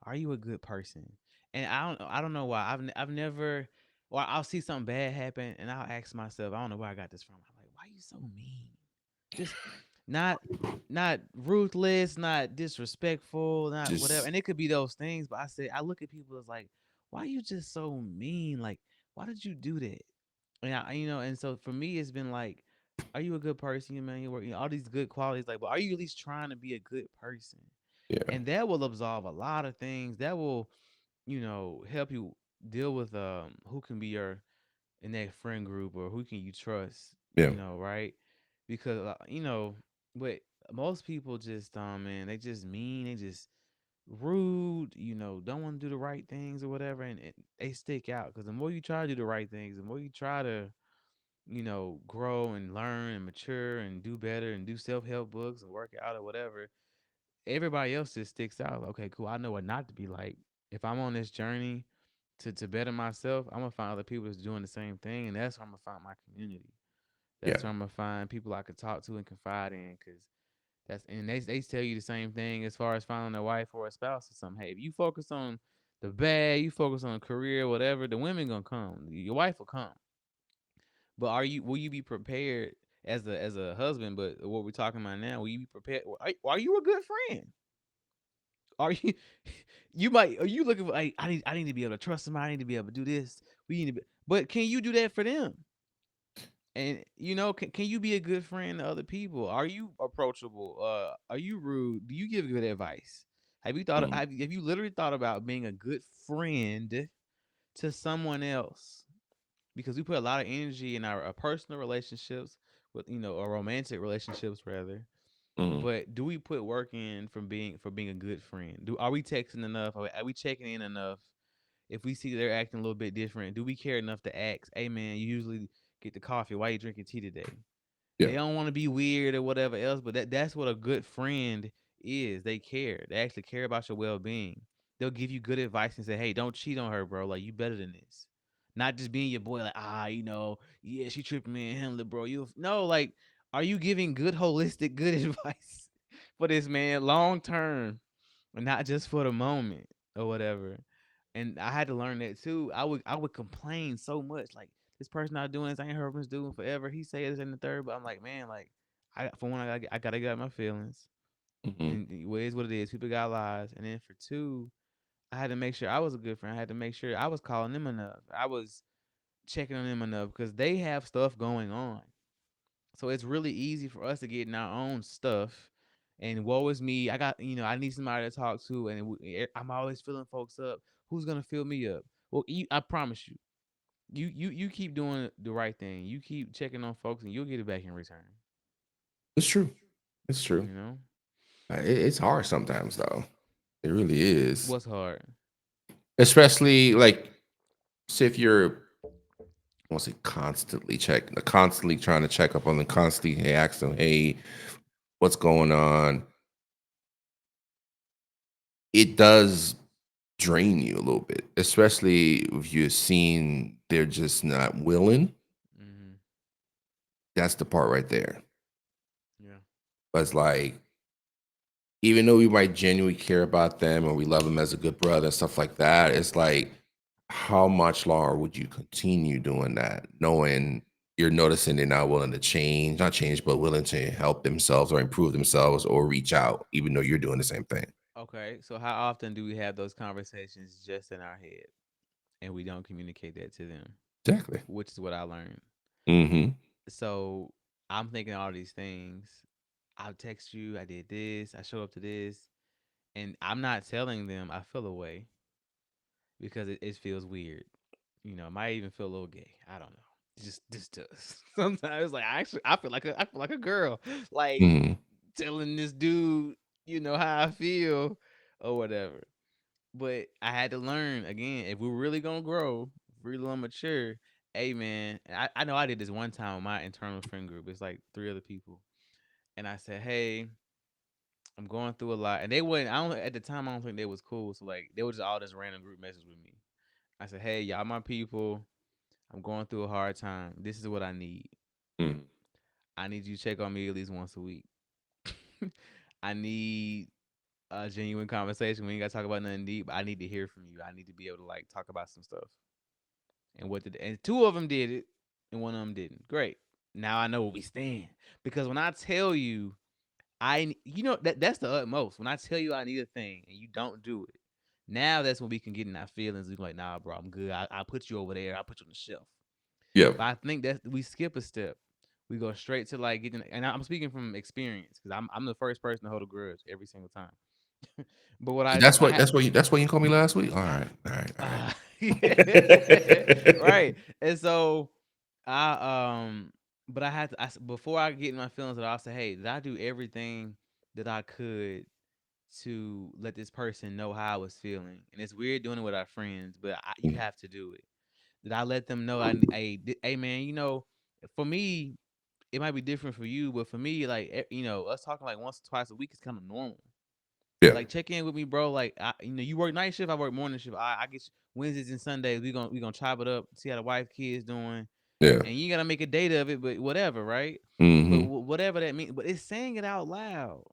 are you a good person? And I don't know why I've never, or I'll see something bad happen and I'll ask myself, I don't know where I got this from. I'm like, why are you so mean? Just not not ruthless, not disrespectful, not whatever. just And it could be those things, but I look at people as like, why are you just so mean? Like, why did you do that? And and so for me, it's been like, are you a good person, man? You're working all these good qualities, like, but are you at least trying to be a good person? yeah, And that will absolve a lot of things. That will, help you deal with who can be your in that friend group or who can you trust, yeah, right? Because but most people just man, they just mean, they just rude, don't want to do the right things or whatever, and they stick out because the more you try to do the right things, the more you try to grow and learn and mature and do better and do self help books and work out or whatever, everybody else just sticks out. Like, okay, cool. I know what not to be like. If I'm on this journey to better myself, I'm gonna find other people that's doing the same thing, and that's where I'm gonna find my community. yeah, That's where I'm gonna find people I could talk to and confide in, because they tell you the same thing as far as finding a wife or a spouse or something. Hey, if you focus on the bad, you focus on career, whatever, the women gonna come. Your wife will come. But will you be prepared as a husband? But what we're talking about now, will you be prepared? Are you a good friend? Are you are you looking for, like, I need to be able to trust somebody, I need to be able to do this. We need to be, but can you do that for them? And can you be a good friend to other people? Are you approachable? Are you rude? Do you give good advice? mhm, Have you literally thought about being a good friend to someone else? Because we put a lot of energy in our personal relationships with or romantic relationships rather, mhm, but do we put work in for being a good friend? Are we texting enough? Are we checking in enough? If we see they're acting a little bit different, do we care enough to ask, hey man, you usually get the coffee, why you drinking tea today? yeah, They don't want to be weird or whatever else, but that's what a good friend is. They care. They actually care about your well being. They'll give you good advice and say, "Hey, don't cheat on her, bro. Like, you better than this." Not just being your boy, like, yeah, she tripping me and him, bro. You no, like, are you giving good holistic good advice for this man long term, and not just for the moment or whatever? And I had to learn that too. I would complain so much, like, this person not doing this, I ain't heard him doing forever. He say this and the third, but I'm like, man, like, for one, I gotta get out my feelings, mhm. and it is what it is. People got lives, and then for two, I had to make sure I was a good friend. I had to make sure I was calling them enough. I was checking on them enough because they have stuff going on. So it's really easy for us to get in our own stuff. And woe is me. I need somebody to talk to, and I'm always filling folks up. Who's gonna fill me up? Well, I promise you, you keep doing the right thing. You keep checking on folks, and you'll get it back in return. It's true. It's true. You know It's hard sometimes, though. It really is, what's hard? especially like, say if you're, I want to say constantly trying to check up on them, constantly, hey, ask them, hey, what's going on? It does drain you a little bit, especially if you're seeing they're just not willing. Hmm. That's the part right there. Yeah. But it's like, even though we might genuinely care about them and we love them as a good brother and stuff like that, it's like, how much longer would you continue doing that, knowing you're noticing they're not willing to change, not change, but willing to help themselves or improve themselves or reach out, even though you're doing the same thing. Okay, so how often do we have those conversations just in our head and we don't communicate that to them? Exactly. Which is what I learned. Hmm. So I'm thinking all these things. I'll text you, I did this, I showed up to this, and I'm not telling them I feel away because it feels weird. It might even feel a little gay. I don't know. It just does. Sometimes like I feel like a girl. Like Hmm. telling this dude, how I feel or whatever. But I had to learn again, if we're really gonna grow, really gonna mature, hey man, I know I did this one time with my internal friend group. It's like three other people. And I said, hey, I'm going through a lot. And they wouldn't I don't at the time I don't think they was cool. So like they were just all this random group message with me. I said, hey, y'all my people. I'm going through a hard time. This is what I need. Hmm. I need you to check on me at least once a week. I need a genuine conversation. We ain't gotta talk about nothing deep. I need to hear from you. I need to be able to like talk about some stuff. And two of them did it, and one of them didn't. Great. Now I know where we stand because when I tell you that's the utmost. When I tell you I need a thing and you don't do it, now that's when we can get in our feelings. We like, nah, bro, I'm good. I put you over there. I put you on the shelf. Yep. But I think that we skip a step. We go straight to like getting, and I'm speaking from experience because I'm the first person to hold a grudge every single time. But what I That's I what. had, That's what you called me last week. All right. All right. All right. right, and so but I had to before I get in my feelings, I say, hey, did I do everything that I could to let this person know how I was feeling? And it's weird doing it with our friends, but you Mm. have to do it. Did I let them know hey man, for me it might be different for you, but for me, like us talking like once or twice a week is kind of normal. Yeah. Like check in with me, bro. Like you work night shift, I work morning shift. I get Wednesdays and Sundays. We gonna chop it up, see how the wife kids doing, Yeah. and you gotta make a date of it. But whatever, right? But Hmm. whatever that means. But it's saying it out loud,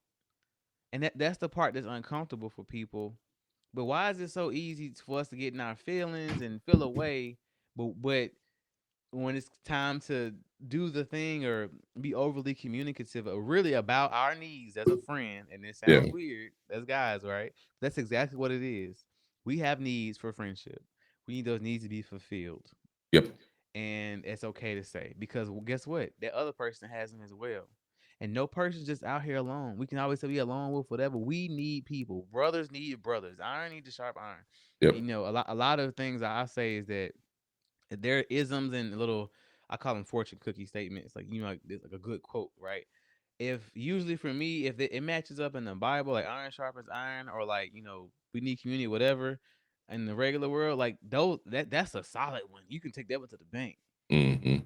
and that's the part that's uncomfortable for people. But why is it so easy for us to get in our feelings and feel away? But when it's time to do the thing or be overly communicative or really about our needs as a friend, and it Yeah. sounds weird as guys, right? That's exactly what it is. We have needs for friendship. We need those needs to be fulfilled. Yep. And it's okay to say because guess what? That other person has them as well. And no person's just out here alone. We can always say we alone with whatever. We need people. Brothers need brothers. Iron needs the sharp iron. Yep. A lot of things I say is that there are isms and little I call them fortune cookie statements. Like like there's like a good quote, right? If usually for me, if it matches up in the Bible, like iron sharpens iron, or like we need community, whatever. In the regular world, like that's a solid one. You can take that one to the bank. Hmm.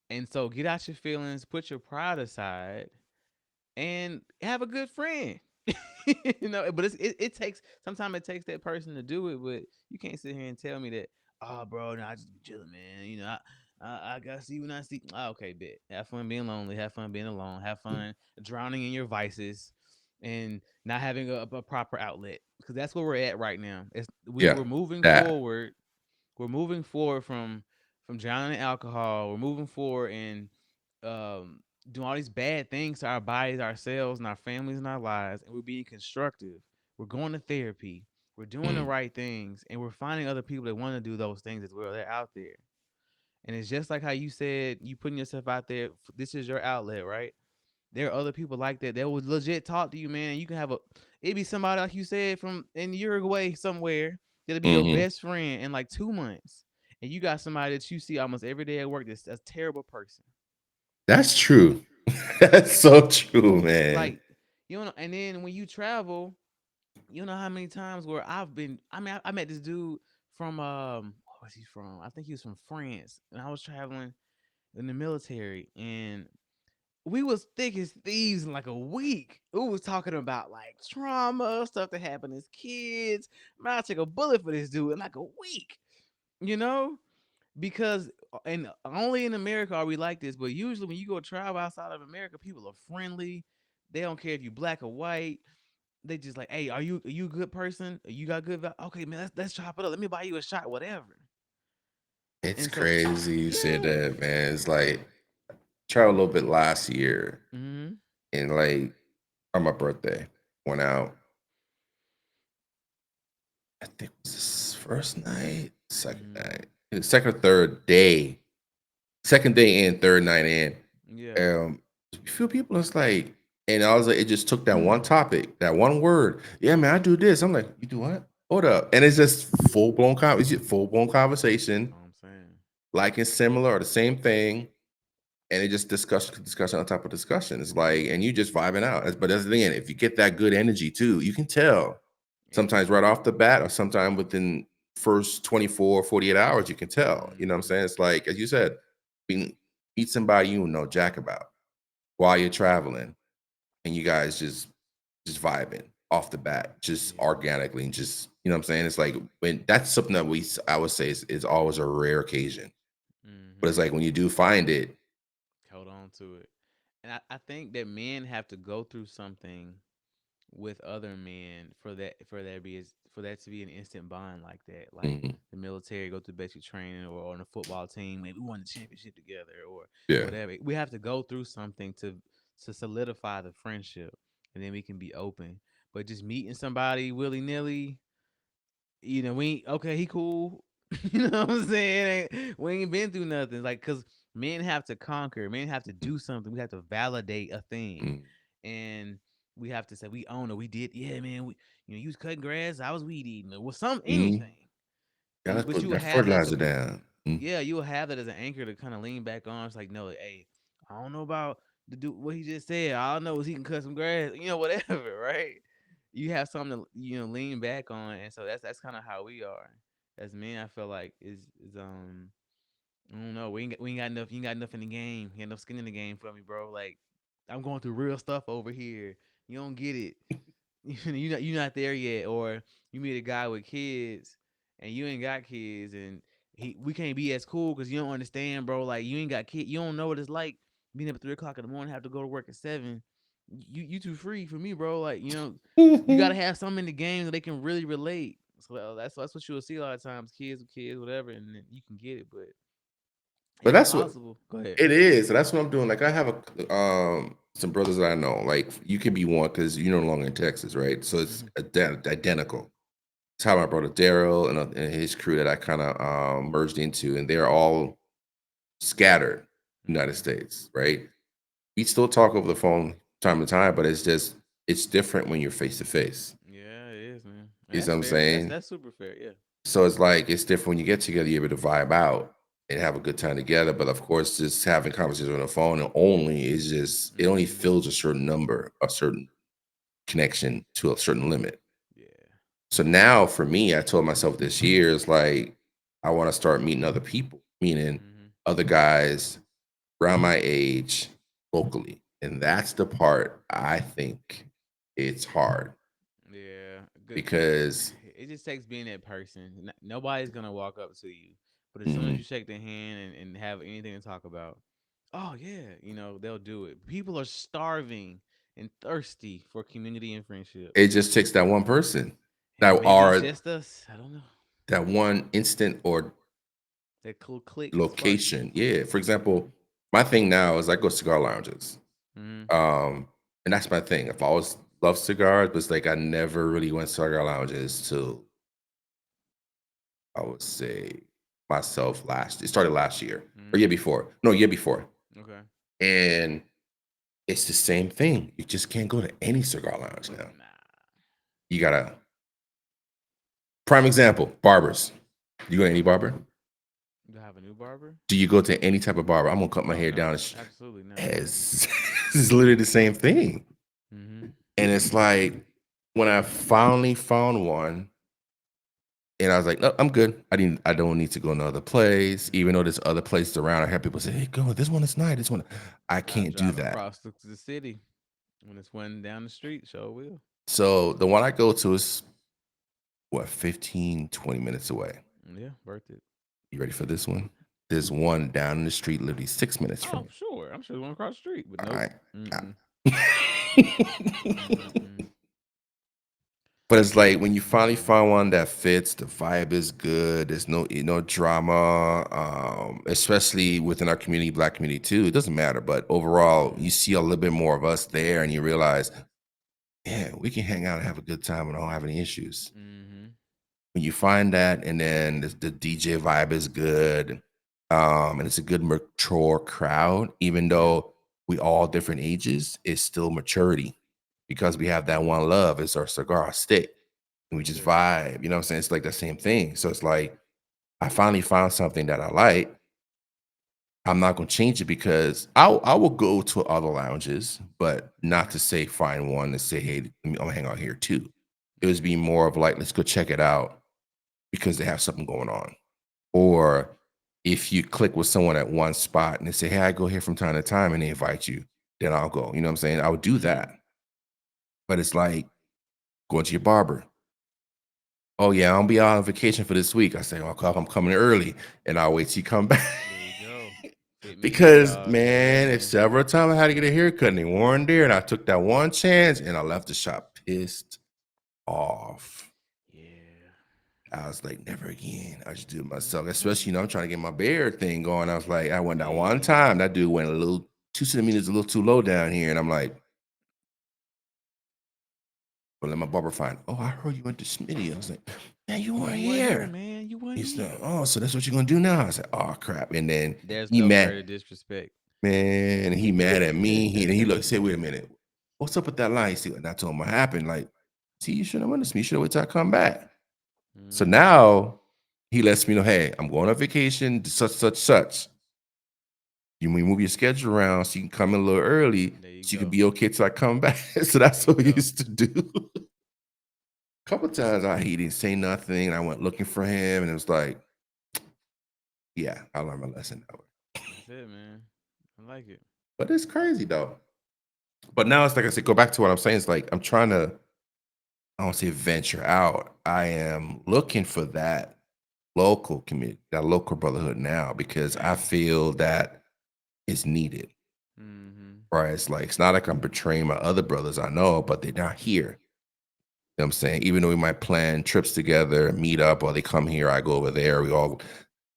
And so get out your feelings, put your pride aside, and have a good friend. But it takes sometimes it takes that person to do it, but you can't sit here and tell me that, oh bro, no, I just be chilling, man. I gotta see when I see. Oh, okay, bet. Have fun being lonely, have fun being alone, have fun drowning in your vices and not having a proper outlet. Because that's where we're at right now. Yeah. We're moving That. forward. We're moving forward from drowning in alcohol. We're moving forward and um doing all these bad things to our bodies, ourselves, and our families and our lives, and we're being constructive. We're going to therapy. We're doing the Mm. right things, and we're finding other people that want to do those things as well. They're out there, and it's just like how you said you putting yourself out there. This is your outlet, right? There are other people like that that would legit talk to you, man. You can have it be somebody like you said from in Uruguay somewhere that'll be your Hmm. best friend in like 2 months, and you got somebody that you see almost every day at work that's a terrible person. That's true. That's so true, man. Like, and then when you travel, you know how many times where I've been. I mean, I met this dude from what was he from? I think he was from France, and I was traveling in the military, and we was thick as thieves in like a week. We was talking about like trauma stuff that happened as kids. Man, I took a bullet for this dude in like a week. You know, because and only in America are we like this, but usually when you go travel outside of America, people are friendly. They don't care if you black or white. they just like, hey, are you a good person? You got good okay, man, let's chop it up. Let me buy you a shot, whatever. It's And so crazy you said yeah. that, man. It's like traveled a little bit last year, Mm-hmm. and like on my birthday, went out. I think it was this first night, second Mm-hmm. night, second or third day, second day in, third night in. Yeah. A few people, it's like, and I was like, it just took that one topic, that one word. Yeah, man, I do this. I'm like, you do what? Hold up, and it's just full blown conversation, All I'm saying. like it's similar or the same thing, and it just discussion on top of discussion. It's like, and you just vibing out. But that's the thing. If you get that good energy too, you can tell And sometimes right off the bat, or sometime within first 24, 48 hours, you can tell. You know what I'm mm-hmm. saying? It's like, as you said, being meet somebody you know jack about while you're traveling, and you guys just vibing off the bat, just Yeah. organically, and just you know what I'm saying. It's like when that's something that I would say is always a rare occasion, but it's Mm-hmm. like when you do find it. Hold on to it. And I think that men have to go through something with other men for that to be an instant bond like that. Like Mhm, the military, go through basic training, or on a football team, maybe we won the championship together, or yeah. whatever. We have to go through something to solidify the friendship, and then we can be open. But just meeting somebody willy nilly, we ain't, okay, he cool. You know what I'm saying? We ain't been through nothing. Like, cause men have to conquer, men have to do something. We have to validate a thing, Mm, and we have to say we own it. We did, yeah, man. You was cutting grass, I was weed eating, or some mm. anything. Gotta But put you will that have that fertilizer to, down. Mm. yeah, you will have that as an anchor to kind of lean back on. It's like, no, hey, I don't know about the dude what he just said. All I know is he can cut some grass, whatever, right? You have something to lean back on, and so that's kind of how we are as men. I feel like is I don't know. We ain't got enough. You ain't got enough in the game. You ain't enough skin in the game for me, bro. Like I'm going through real stuff over here. You don't get it. You not there yet, or you meet a guy with kids and you ain't got kids, and we can't be as cool because you don't understand, bro. Like you ain't got kids. You don't know what it's like being up at 3 o'clock in the morning, have to go to work at 7. You too free for me, bro. Like you gotta have something in the game that they can really relate. So that's what you'll see a lot of times, kids with kids, whatever, and then you can get it, but But if it's that's what possible, go ahead. it is. So that's what I'm doing. Like I have some brothers that I know. Like you can be one because you're no longer in Texas, right? So it's Hmm. identical. It's how my brother Daryl and his crew that I kind of merged into, and they're all scattered United Hmm. States, right? We still talk over the phone time to time, but it's different when you're face to face. Yeah, it is, man. And You see that's what I'm fair. That's saying? that's super fair. Yeah. So it's like it's different when you get together, you're able to vibe out and have a good time together. But of course, just having conversations on the phone and only is just it only Hmm. fills a certain number, a certain connection to a certain limit. Yeah. So now for me, I told myself this year is like I want to start meeting other people, meaning Hmm. other guys around my age locally. And that's the part I think it's hard Yeah. Good. because It just takes being that person. Nobody's gonna walk up to you, but as soon as mhm, you shake their hand and have anything to talk about, oh yeah, they'll do it. People are starving and thirsty for community and friendship. it just takes that one person And that maybe it's are just us. I don't know. that one instant or That cool click spark. location. Yeah. For example, Hmm. my thing now is I go cigar lounges. Hmm. Um, and that's my thing. I've always loved cigars, but it's like I never really went cigar lounges till I would say myself last. It started last year or year Hmm. before. No, year before. Okay. And it's the same thing. You just can't go to any cigar lounge now. Nah. You gotta prime example, barbers. You go to any barber? You have a new barber? Do you go to any type of barber? I'm gonna cut my Oh hair no, down. absolutely not. It's, it's literally the same thing. Hmm. And it's like when I finally found one, and I was like, no, I'm good. I don't need to go to another place. Even though there's other places around. I have people say, hey, go, this one is nice. This one. I I'll can't do drive that. across the city when it's one down the street. Sure will. So the one I go to is what, 15, 20 minutes away. Yeah, worth it. You ready for this one? There's one down the street, literally 6 minutes from Oh, me. sure. I'm sure the one across the street, but All nope. right. Mm-mm. Yeah. Mm-mm. But it's like when you finally find one that fits, the vibe is good. There's no drama, especially within our community, Black community too. It doesn't matter, but overall, you see a little bit more of us there, and you realize, yeah, we can hang out and have a good time and don't have any issues. Mhm. When you find that, and then the DJ vibe is good, and it's a good mature crowd, even Yeah. though we all different ages, it's still maturity because we have that one love. It's our cigar, our stick, and we For just sure. vibe. You know what I'm saying? It's like the same thing. So it's like I finally found something that I like. I'm not gonna change it because I will go to other lounges, but not to say find one and say, hey, I'm gonna hang out here too. It was be more of like, let's go check it out because they have something going on. Or if you click with someone at one spot and they say, hey, I go here from time to time and they invite you, then I'll go. You know what I'm saying? I would do Mhm. that. But it's like going to your barber. Oh yeah, I'll be out on vacation for this week. I say, oh, I'm coming early, and I'll wait till you come back. There you go. Fit me in, Because dog. Yeah, man, it's man. several times I had to get a haircut and they weren't there, and I took that one chance and I left the shop pissed off. Yeah. I was like, never again. I just do it myself. Especially, I'm trying to get my beard thing going. I was like, I went that one Hey. time. That dude went a little 2 centimeters a little too low down here. And I'm like, well, let my barber find. Oh, I heard you went to Smitty. I was like, man, you Man, weren't you wasn't here, here. man. You wasn't He said, here. oh, so that's what you're gonna do now? I said, oh crap. And then There's he no mad, greater disrespect. man, he mad at me. He looked, said, wait a minute, what's up with that line? See, and I told him what happened. Like, see, you should have went to me. You should have waited till I come back. So Mhm. now he lets me know, hey, I'm going on vacation, such, such, such. You move your schedule around so you can come in a little early There you so you can go. be okay till I come back. So There that's you what we go. used to do. A couple times he didn't say nothing. And I went looking for him, and it was like, yeah, I learned my lesson that way. That's it, man. I like it. But it's crazy though. But now it's like I said, go back to what I'm saying. It's like I'm trying to, I don't say venture out. I am looking for that local community, that local brotherhood now because I Yeah. feel that it's needed. Mhm. Right. It's like it's not like I'm betraying my other brothers I know, but they're not here. You know what I'm saying? Even though we might plan trips together, meet up, or they come here, I go over there, we all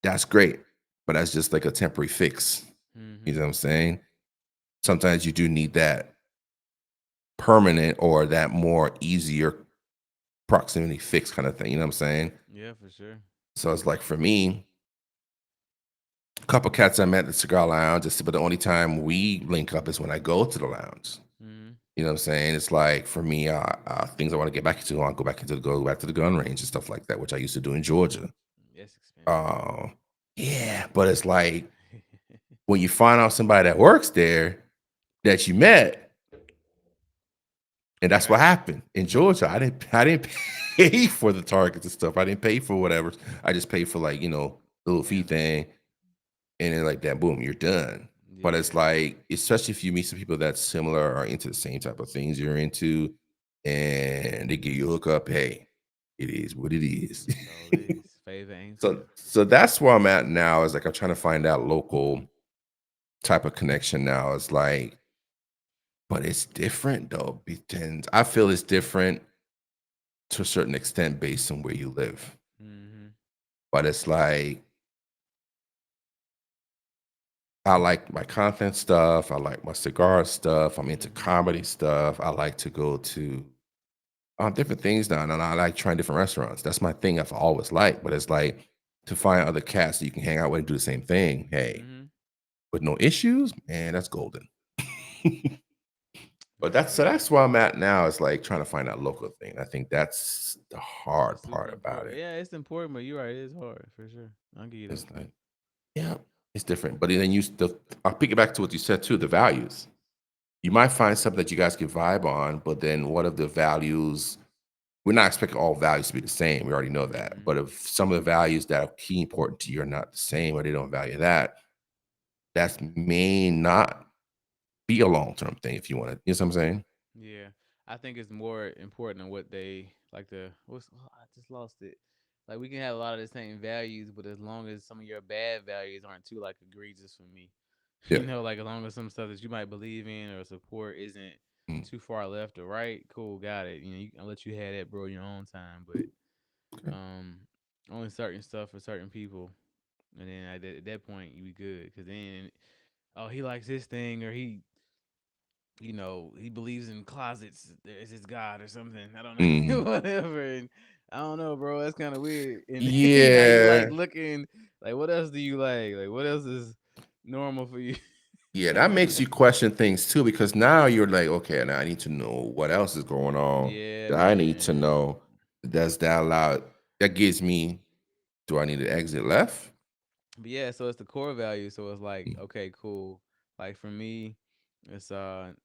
that's great. But that's just like a temporary fix. You know Mhm. what I'm saying? Sometimes you do need that permanent or that more easier proximity fix kind of thing. You know what I'm saying? Yeah, for sure. So it's like for me, a couple cats I met at the cigar lounge, but the only time we link up is when I go to the lounge. Mhm. You know what I'm saying? It's like for me, things I want to get back into. I'll go back to the gun range and stuff like that, which I used to do in Georgia. It's expensive. Uh, yeah, but it's like when you find out somebody that works there that you met, and that's what Right. happened in Georgia. I didn't pay for the targets and stuff. I didn't pay for whatever. I just paid for like little fee Yeah. thing, and then like that, boom, you're done. But it's Yeah. like, especially if you meet some people that's similar or into the same type of things you're into, and they give you a hookup, hey, it is what it is. That's all it is. Favor ain't so favor. so that's where I'm at now. Is like I'm trying to find that local type of connection now. It's like, but it's different though. Because I feel it's different to a certain extent based on where you live. Mhm. But it's like I like my content stuff. I like my cigar stuff. I'm into Mhm. comedy stuff. I like to go to different things now, and I like trying different restaurants. That's my thing. I've always liked. But it's like to find other cats that you can hang out with and do the same thing. Hey, Mhm. with no issues, man, that's golden. But Yes, sir. that's where I'm at now. Is like trying to find that local thing. I think that's the hard It's super part about important. it. Yeah, it's important, but you're right. It is hard for sure. I'll give you It's that. like, yeah, it's different. But then you still, I'll pick it back to what you said too. The values. You might find something that you guys can vibe on, but then what of the values? We're not expecting all values to be the same. We already know that. Mhm. But if some of the values that are key important to you are not the same, or they don't value that, that may not be a long term thing. If you want to, you know what I'm saying? Yeah, I think it's more important than what they like. I just lost it. Like we can have a lot of the same values, but as long as some of your bad values aren't too like egregious for me, Yeah. like as long as some stuff that you might believe in or support isn't, you Mm, too far left or right, cool, got it. I'll let you have that, bro, your own time. But okay. only certain stuff for certain people, and then at that point you be good. Cause then, oh, he likes this thing, or he believes in closets as his god or something. I don't know, Mhm. whatever. And I don't know, bro. That's kind of weird. And now you like Yeah. looking like, what else do you like? Like, what else is normal for you? Yeah, that makes you question things too because now you're like, okay, now I need to know what else is going on. Yeah, I need to man. know, does that allow, that gives me, do I need to exit left? But yeah, so it's the core value. So it's like, Mm, okay, cool. Like for me, it's God,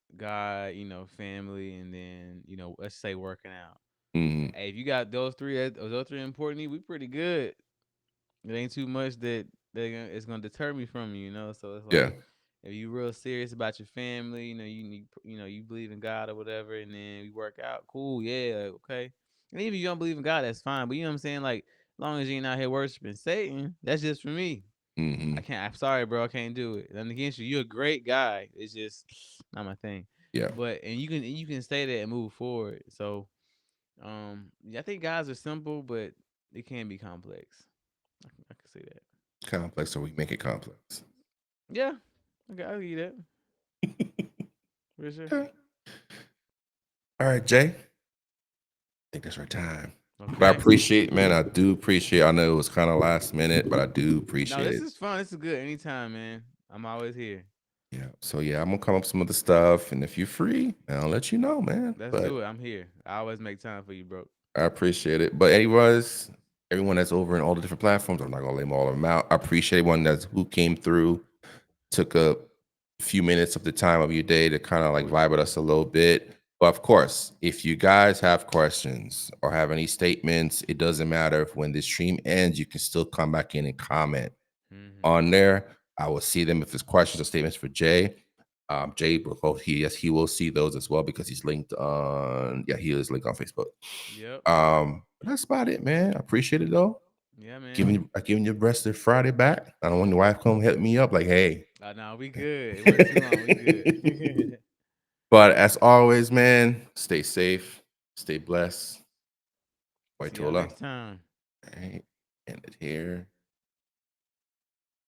family, and then let's say working out. mhm. Hey, if you got those three important, we pretty good. It ain't too much it's gonna deter me from you. So it's Yeah. like if you real serious about your family, you need, you believe in God or whatever, and then we work out, cool, yeah, okay. And even if you don't believe in God, that's fine. But you know what I'm saying? Like, as long as you ain't out here worshiping Satan, that's just for me. I Mhm. can't. I'm sorry, bro. I can't do it. Nothing against you. You're a great guy. It's just not my thing. Yeah. But and you can stay there and move forward. So yeah, I think guys are simple, but it can be complex. I can say that. Complex, or we make it complex. Yeah, okay, I'll give you that for sure. Okay. All right, Jay. I think that's our time. But I Okay. appreciate, man. I do appreciate. I know it was kind of last minute, but I do No, appreciate this it. is fun. This is good. Anytime, man. I'm always here. Yeah. So yeah, I'm gonna come up with some other stuff, and if you're free, I'll let you know, man. Let's But do it. I'm here. I always make time for you, bro. I appreciate it. But anyways, everyone that's over in all the different platforms, I'm not gonna lay all of them out. I appreciate everyone that's who came through, took a few minutes of the time of your day to kind of Of like course. vibe with us a little bit. But of course, if you guys have questions or have any statements, it doesn't matter if when the stream ends, you can still come back in and comment Mm-hmm. on there. I will see them if there's questions or statements for Jay. Jay will he will see those as well because he's linked on, yeah, he is linked on Facebook. Yep. But that's about it, man. I appreciate it though. Yeah, man. Giving you the rest of Friday back. I don't want your wife come hit me up like, hey. No, we good. It wasn't too long. We good. But as always, man, stay safe, stay blessed. Wait See y'all till next time. Right. End it here.